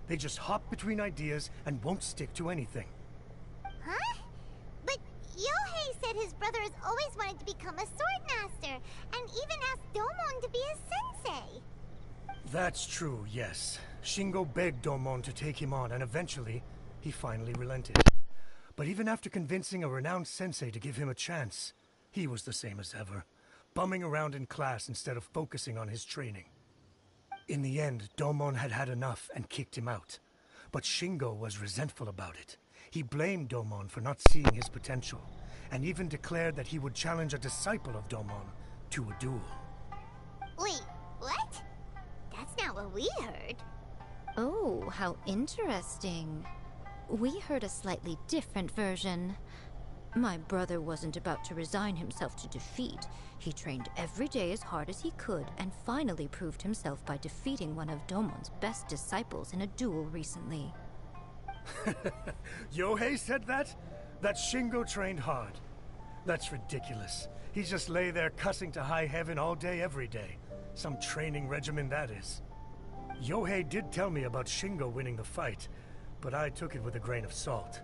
They just hop between ideas and won't stick to anything. Huh? But Yohei said his brother has always wanted to become a sword master, and even asked Domon to be his sensei. That's true, yes. Shingo begged Domon to take him on, and eventually, he finally relented. But even after convincing a renowned sensei to give him a chance, he was the same as ever, bumming around in class instead of focusing on his training. In the end, Domon had had enough and kicked him out. But Shingo was resentful about it. He blamed Domon for not seeing his potential, and even declared that he would challenge a disciple of Domon to a duel. Wait, what? That's not what we heard. Oh, how interesting. We heard a slightly different version. My brother wasn't about to resign himself to defeat. He trained every day as hard as he could and finally proved himself by defeating one of Domon's best disciples in a duel recently. Yohei said that? That Shingo trained hard. That's ridiculous. He just lay there cussing to high heaven all day, every day. Some training regimen, that is. Yohei did tell me about Shingo winning the fight, but I took it with a grain of salt.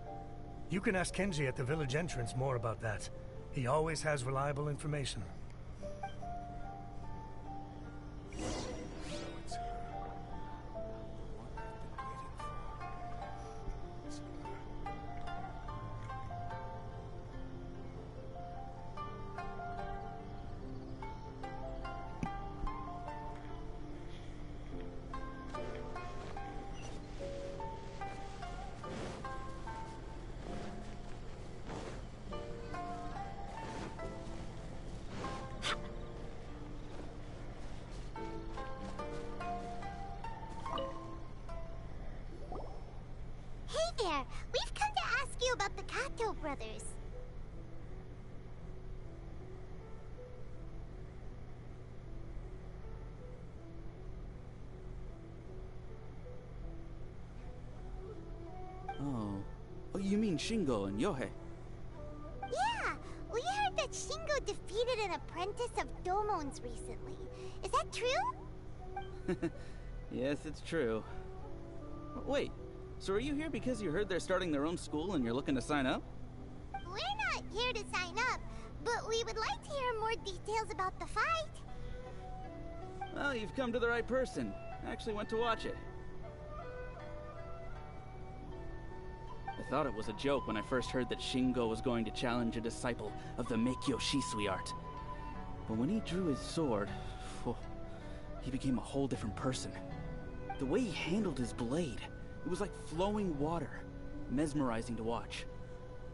You can ask Kenji at the village entrance more about that. He always has reliable information. Hey there! We've come to ask you about the Kato brothers. Oh, you mean Shingo and Yohei? Yeah! We heard that Shingo defeated an apprentice of Domon's recently. Is that true? Yes, it's true. Wait, so are you here because you heard they're starting their own school and you're looking to sign up? We're not here to sign up, but we would like to hear more details about the fight. Well, you've come to the right person. I actually went to watch it. I thought it was a joke when I first heard that Shingo was going to challenge a disciple of the Meikyo Shisui art. But when he drew his sword, he became a whole different person. The way he handled his blade, it was like flowing water, mesmerizing to watch.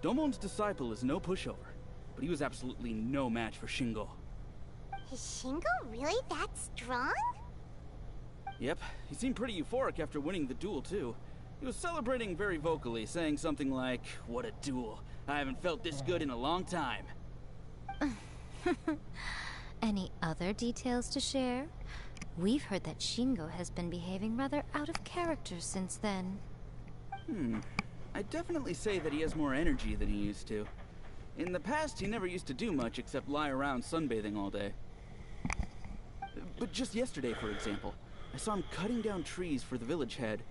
Domon's disciple is no pushover, but he was absolutely no match for Shingo. Is Shingo really that strong? Yep, he seemed pretty euphoric after winning the duel too. He was celebrating very vocally, saying something like, "What a duel. I haven't felt this good in a long time." Any other details to share? We've heard that Shingo has been behaving rather out of character since then. I'd definitely say that he has more energy than he used to. In the past, he never used to do much except lie around sunbathing all day. But just yesterday, for example, I saw him cutting down trees for the village head.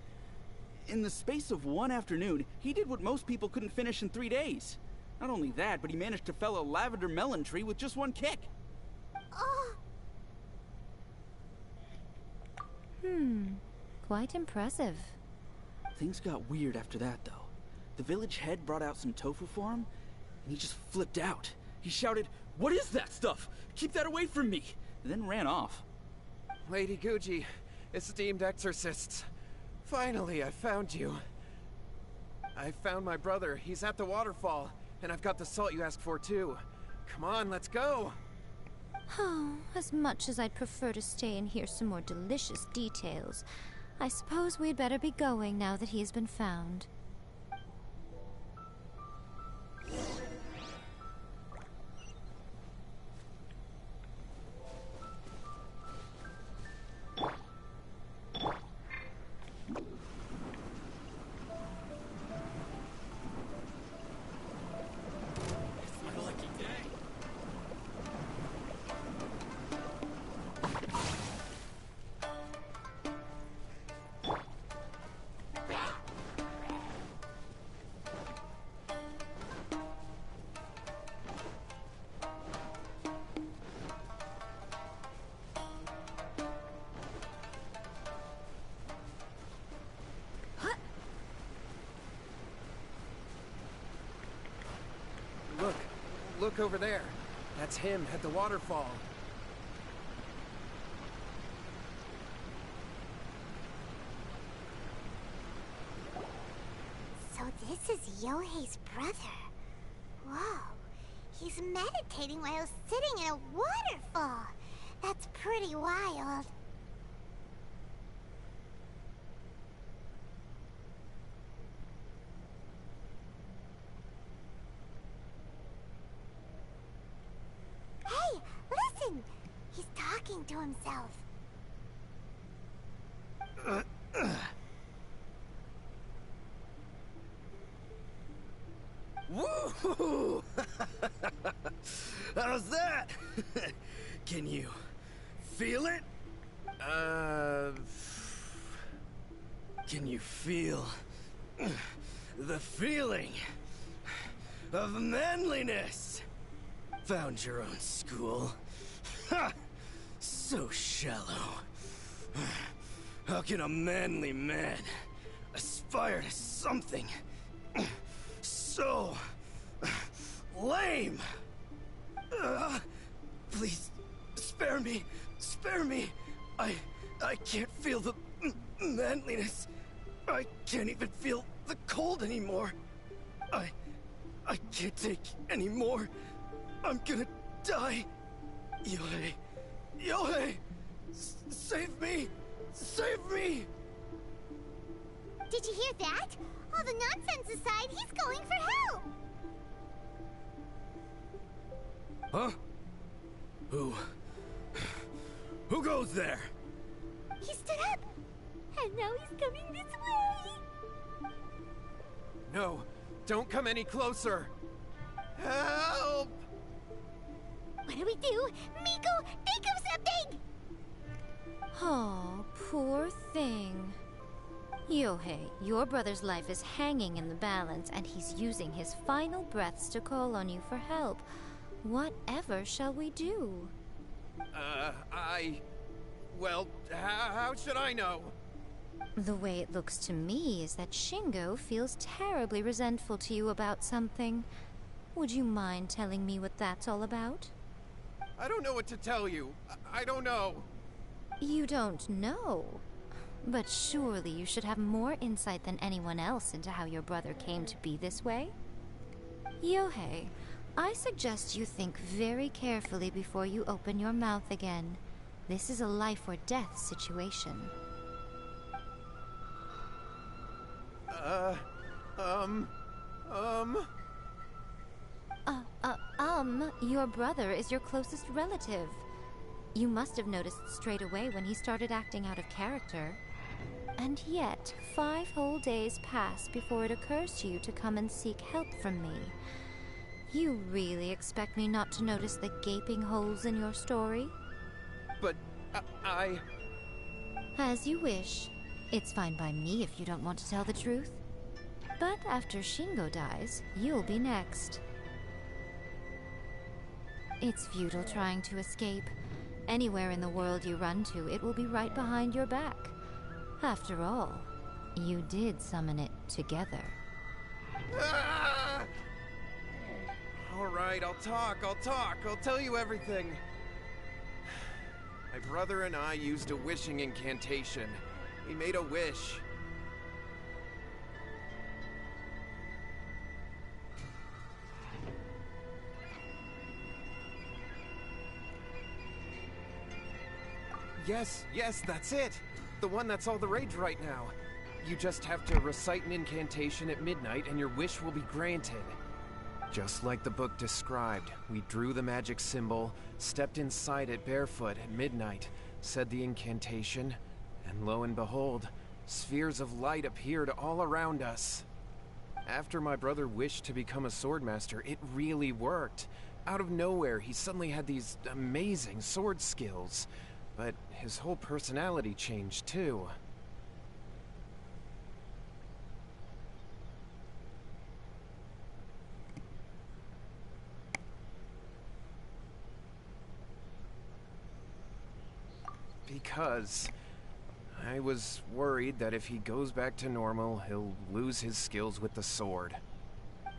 In the space of one afternoon, he did what most people couldn't finish in 3 days. Not only that, but he managed to fell a lavender melon tree with just one kick. Oh! Quite impressive. Things got weird after that, though. The village head brought out some tofu for him, and he just flipped out. He shouted, "What is that stuff? Keep that away from me!" and then ran off. Lady Guji, esteemed exorcists. Finally, I found you. I found my brother. He's at the waterfall, and I've got the salt you asked for, too. Come on, let's go! Oh, as much as I'd prefer to stay and hear some more delicious details, I suppose we'd better be going now that he's been found. Look over there. That's him at the waterfall. So this is Yohei's brother. Whoa. He's meditating while sitting in a waterfall. That's pretty wild. Listen! He's talking to himself. Woo! How's that? Can you feel it? Can you feel the feeling of manliness? Found your own school. Ha! So shallow. How can a manly man aspire to something so lame? Please, spare me. Spare me. I can't feel the manliness. I can't even feel the cold anymore. I can't take any more. I'm gonna die. Yohei. Yohei! Save me! Save me! Did you hear that? All the nonsense aside, he's going for help! Huh? Who goes there? He stood up! And now he's coming this way! No, don't come any closer! Help! What do we do? Miko, think of something! Oh, poor thing. Yohei, your brother's life is hanging in the balance, and he's using his final breaths to call on you for help. Whatever shall we do? Well, how should I know? The way it looks to me is that Shingo feels terribly resentful to you about something. Would you mind telling me what that's all about? I don't know what to tell you. I don't know. You don't know? But surely you should have more insight than anyone else into how your brother came to be this way? Yohei, I suggest you think very carefully before you open your mouth again. This is a life or death situation. Your brother is your closest relative. You must have noticed straight away when he started acting out of character. And yet, 5 whole days pass before it occurs to you to come and seek help from me. You really expect me not to notice the gaping holes in your story? But, I... As you wish. It's fine by me if you don't want to tell the truth. But after Shingo dies, you'll be next. It's futile trying to escape. Anywhere in the world you run to, it will be right behind your back. After all, you did summon it together. Ah! Alright, I'll talk. I'll tell you everything. My brother and I used a wishing incantation. We made a wish. Yes, that's it! The one that's all the rage right now. You just have to recite an incantation at midnight and your wish will be granted. Just like the book described, we drew the magic symbol, stepped inside it barefoot at midnight, said the incantation, and lo and behold, spheres of light appeared all around us. After my brother wished to become a swordmaster, it really worked. Out of nowhere, he suddenly had these amazing sword skills. But his whole personality changed too. Because I was worried that if he goes back to normal, he'll lose his skills with the sword.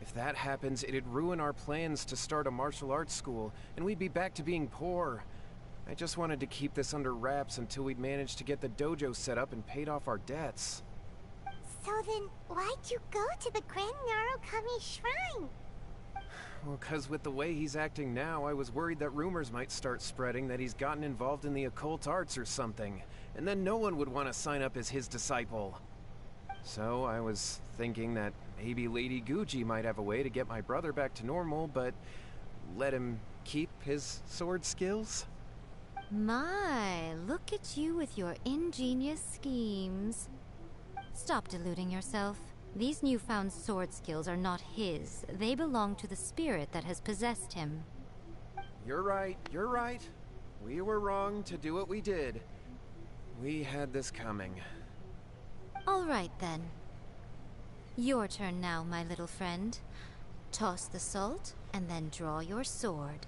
If that happens, it'd ruin our plans to start a martial arts school, and we'd be back to being poor. I just wanted to keep this under wraps until we'd managed to get the dojo set up and paid off our debts. So then, why'd you go to the Grand Narukami Shrine? Well, 'cause with the way he's acting now, I was worried that rumors might start spreading that he's gotten involved in the occult arts or something, and then no one would want to sign up as his disciple. So I was thinking that maybe Lady Guji might have a way to get my brother back to normal, but let him keep his sword skills? My, look at you with your ingenious schemes. Stop deluding yourself. These newfound sword skills are not his. They belong to the spirit that has possessed him. You're right, you're right. We were wrong to do what we did. We had this coming. All right, then. Your turn now, my little friend. Toss the salt, and then draw your sword.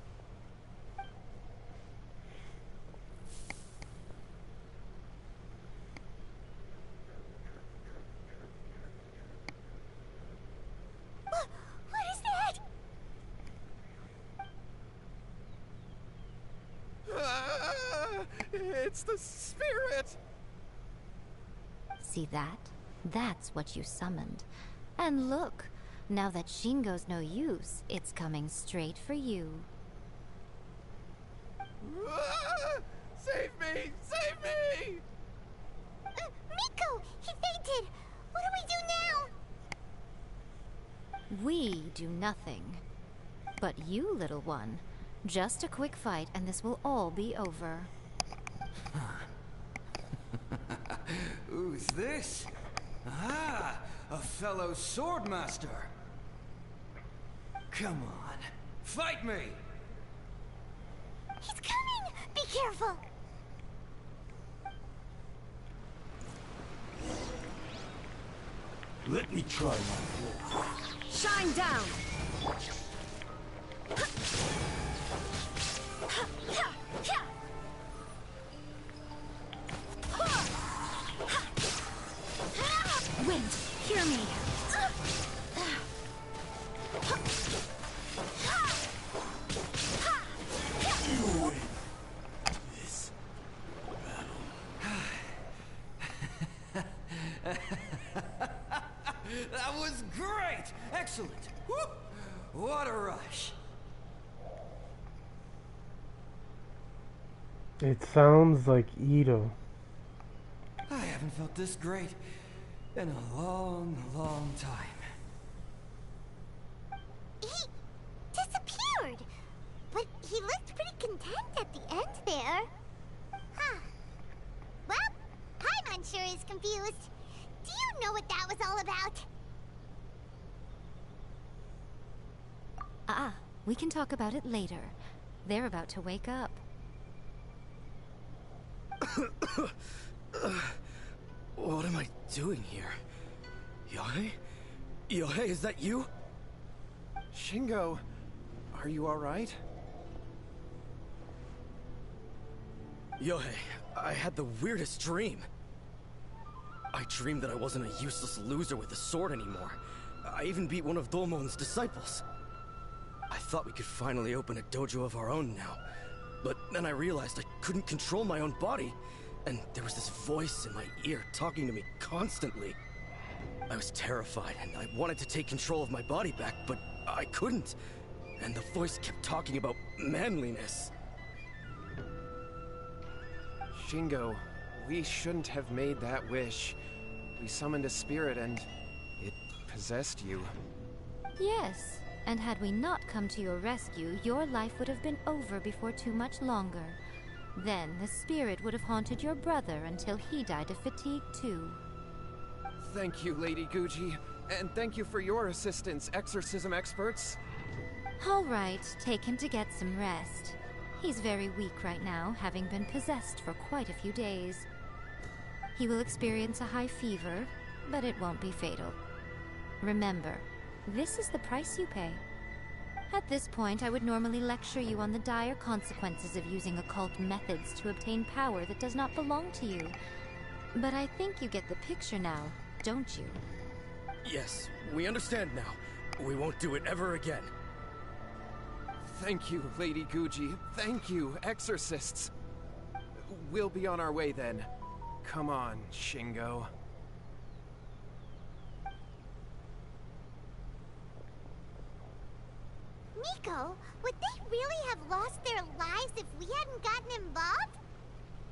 What is that? It's the spirit! See that? That's what you summoned. And look, now that Shingo's no use, it's coming straight for you. Save me! Save me! Miko! He fainted! What do we do now? We do nothing. But you, little one, just a quick fight and this will all be over. Who's this? Ah, a fellow swordmaster. Come on, fight me! He's coming! Be careful! Let me try my blow. Shine down! Wind, hear me! You win this That was great! Excellent! Whoop! What a rush! It sounds like Ito. I haven't felt this great in a long, long time. He disappeared! But he looked pretty content at the end there. Huh. Well, Paimon sure is confused. Do you know what that was all about? We can talk about it later. They're about to wake up. What am I doing here? Yohei? Yohei, is that you? Shingo, are you alright? Yohei, I had the weirdest dream. I dreamed that I wasn't a useless loser with a sword anymore. I even beat one of Dolmon's disciples. I thought we could finally open a dojo of our own now. But then I realized I couldn't control my own body. And there was this voice in my ear talking to me constantly. I was terrified and I wanted to take control of my body back, but I couldn't. And the voice kept talking about manliness. Shingo, we shouldn't have made that wish. We summoned a spirit and it possessed you. Yes, and had we not come to your rescue, your life would have been over before too much longer. Then the spirit would have haunted your brother until he died of fatigue too. Thank you, Lady Guji. And thank you for your assistance, exorcism experts. All right, take him to get some rest. He's very weak right now, having been possessed for quite a few days. He will experience a high fever, but it won't be fatal. Remember, this is the price you pay. At this point, I would normally lecture you on the dire consequences of using occult methods to obtain power that does not belong to you. But I think you get the picture now, don't you? Yes, we understand now. We won't do it ever again. Thank you, Lady Guji. Thank you, exorcists. We'll be on our way then. Come on, Shingo. Miko, would they really have lost their lives if we hadn't gotten involved?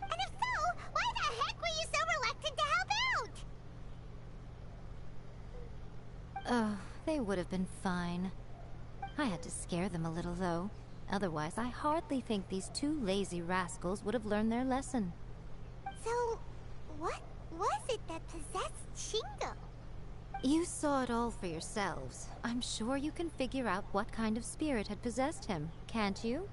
And if so, why the heck were you so reluctant to help out? Oh, they would have been fine. I had to scare them a little, though. Otherwise, I hardly think these two lazy rascals would have learned their lesson. So, what was it that possessed Shingo? You saw it all for yourselves. I'm sure you can figure out what kind of spirit had possessed him, can't you?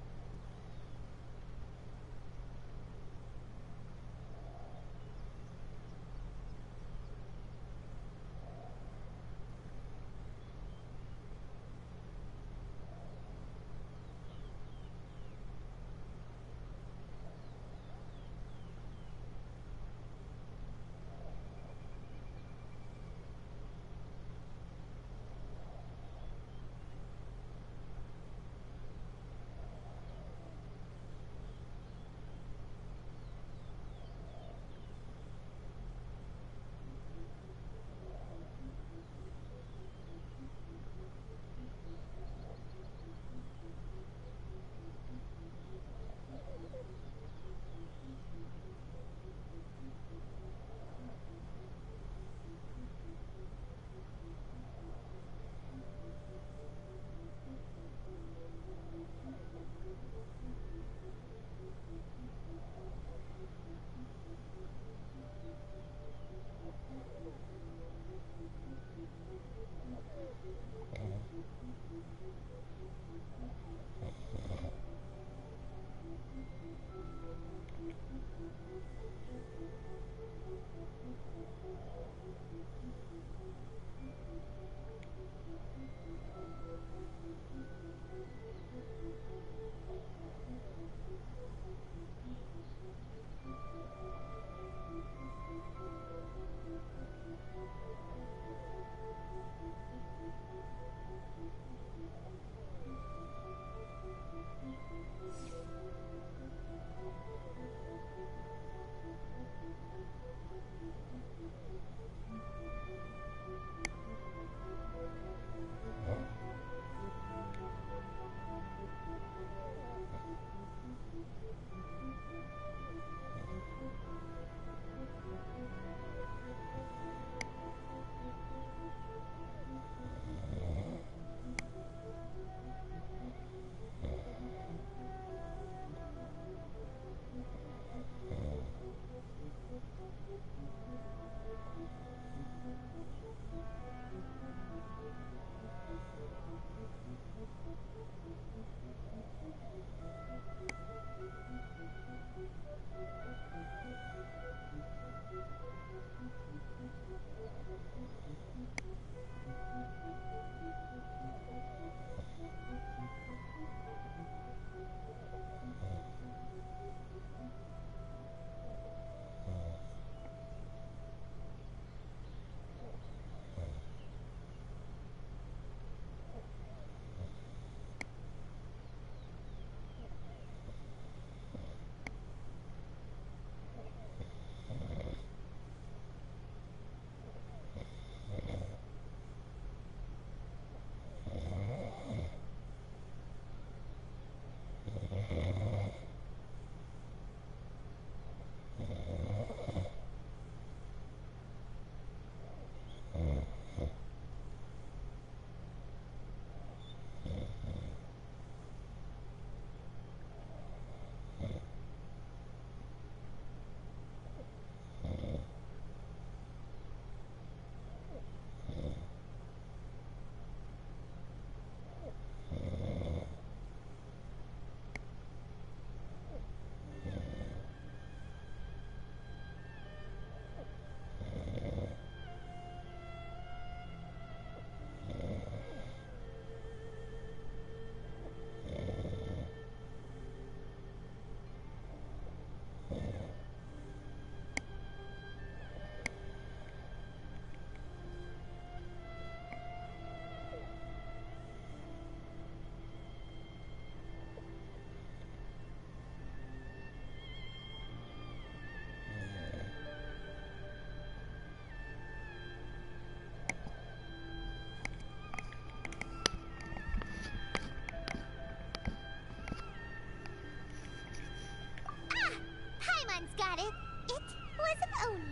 Paimon's got it. It was an Oni.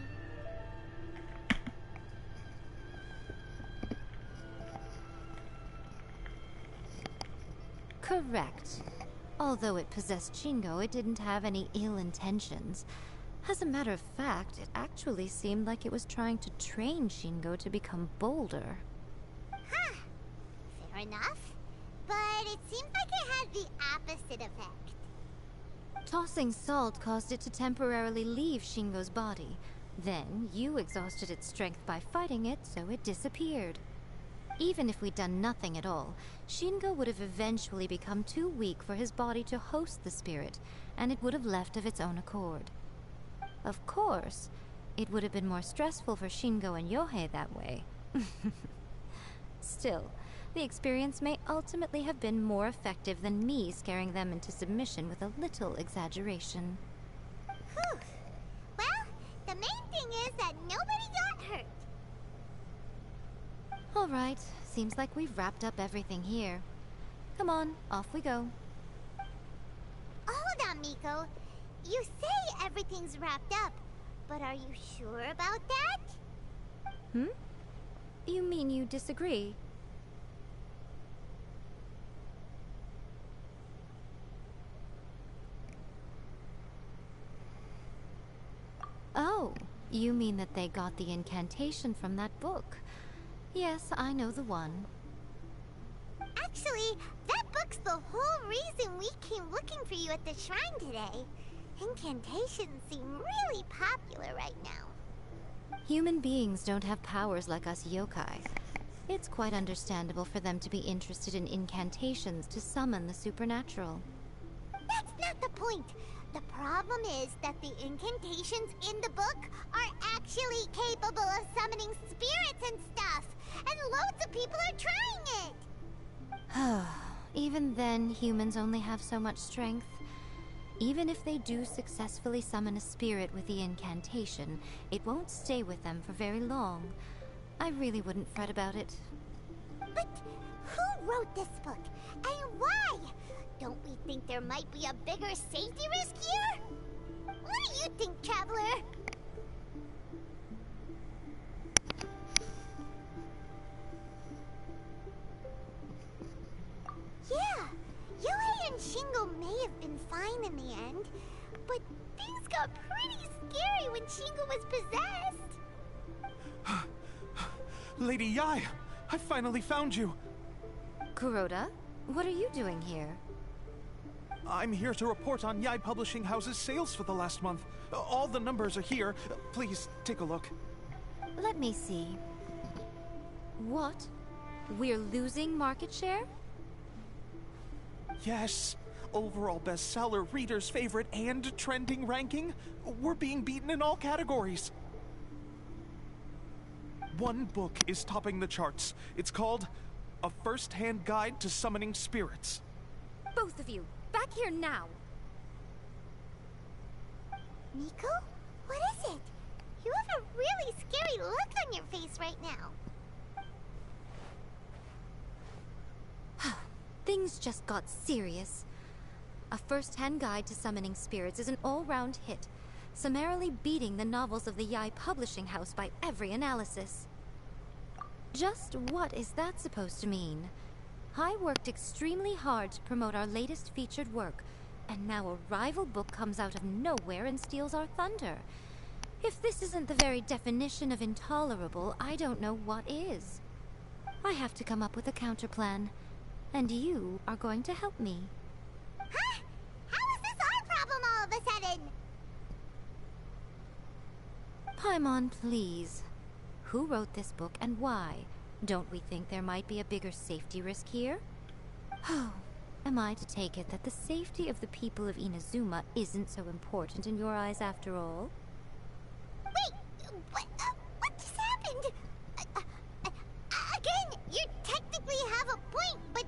Correct. Although it possessed Shingo, it didn't have any ill intentions. As a matter of fact, it actually seemed like it was trying to train Shingo to become bolder. Huh. Fair enough. But it seems like it had the opposite effect. Tossing salt caused it to temporarily leave Shingo's body. Then, you exhausted its strength by fighting it, so it disappeared. Even if we'd done nothing at all, Shingo would have eventually become too weak for his body to host the spirit, and it would have left of its own accord. Of course, it would have been more stressful for Shingo and Yohei that way. Still, the experience may ultimately have been more effective than me scaring them into submission with a little exaggeration. Whew. Well, the main thing is that nobody got hurt. All right, seems like we've wrapped up everything here. Come on, off we go. Hold on, Miko. You say everything's wrapped up, but are you sure about that? Hmm? You mean you disagree? Oh, you mean that they got the incantation from that book? Yes, I know the one. Actually, that book's the whole reason we came looking for you at the shrine today. Incantations seem really popular right now. Human beings don't have powers like us yokai. It's quite understandable for them to be interested in incantations to summon the supernatural. That's not the point. The problem is that the incantations in the book are actually capable of summoning spirits and stuff, and loads of people are trying it. Even then, humans only have so much strength. Even if they do successfully summon a spirit with the incantation, it won't stay with them for very long. I really wouldn't fret about it. But who wrote this book, and why? Don't we think there might be a bigger safety risk here? What do you think, Traveler? Yeah, Yohei and Shingo may have been fine in the end, but things got pretty scary when Shingo was possessed. Lady Yai, I finally found you. Kuroda, what are you doing here? I'm here to report on Yai Publishing House's sales for the last month. All the numbers are here. Please, take a look. Let me see. What? We're losing market share? Yes. Overall bestseller, reader's favorite, and trending ranking. We're being beaten in all categories. One book is topping the charts. It's called A First-Hand Guide to Summoning Spirits. Both of you, back here now! Miko? What is it? You have a really scary look on your face right now. Things just got serious. A First-Hand Guide to Summoning Spirits is an all-round hit, summarily beating the novels of the Yai Publishing House by every analysis. Just what is that supposed to mean? I worked extremely hard to promote our latest featured work, and now a rival book comes out of nowhere and steals our thunder. If this isn't the very definition of intolerable, I don't know what is. I have to come up with a counterplan, and you are going to help me. Huh? How is this our problem all of a sudden? Paimon, please. Who wrote this book and why? Don't we think there might be a bigger safety risk here? Oh, am I to take it that the safety of the people of Inazuma isn't so important in your eyes after all? Wait, what just happened? Again, you technically have a point, but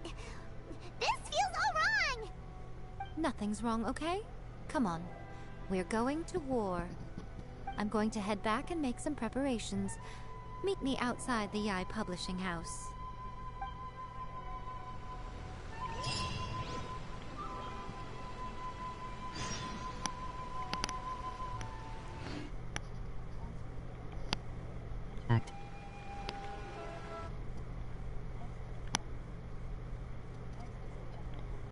this feels all wrong. Nothing's wrong, okay? Come on. We're going to war. I'm going to head back and make some preparations. Meet me outside the Yai Publishing House. Act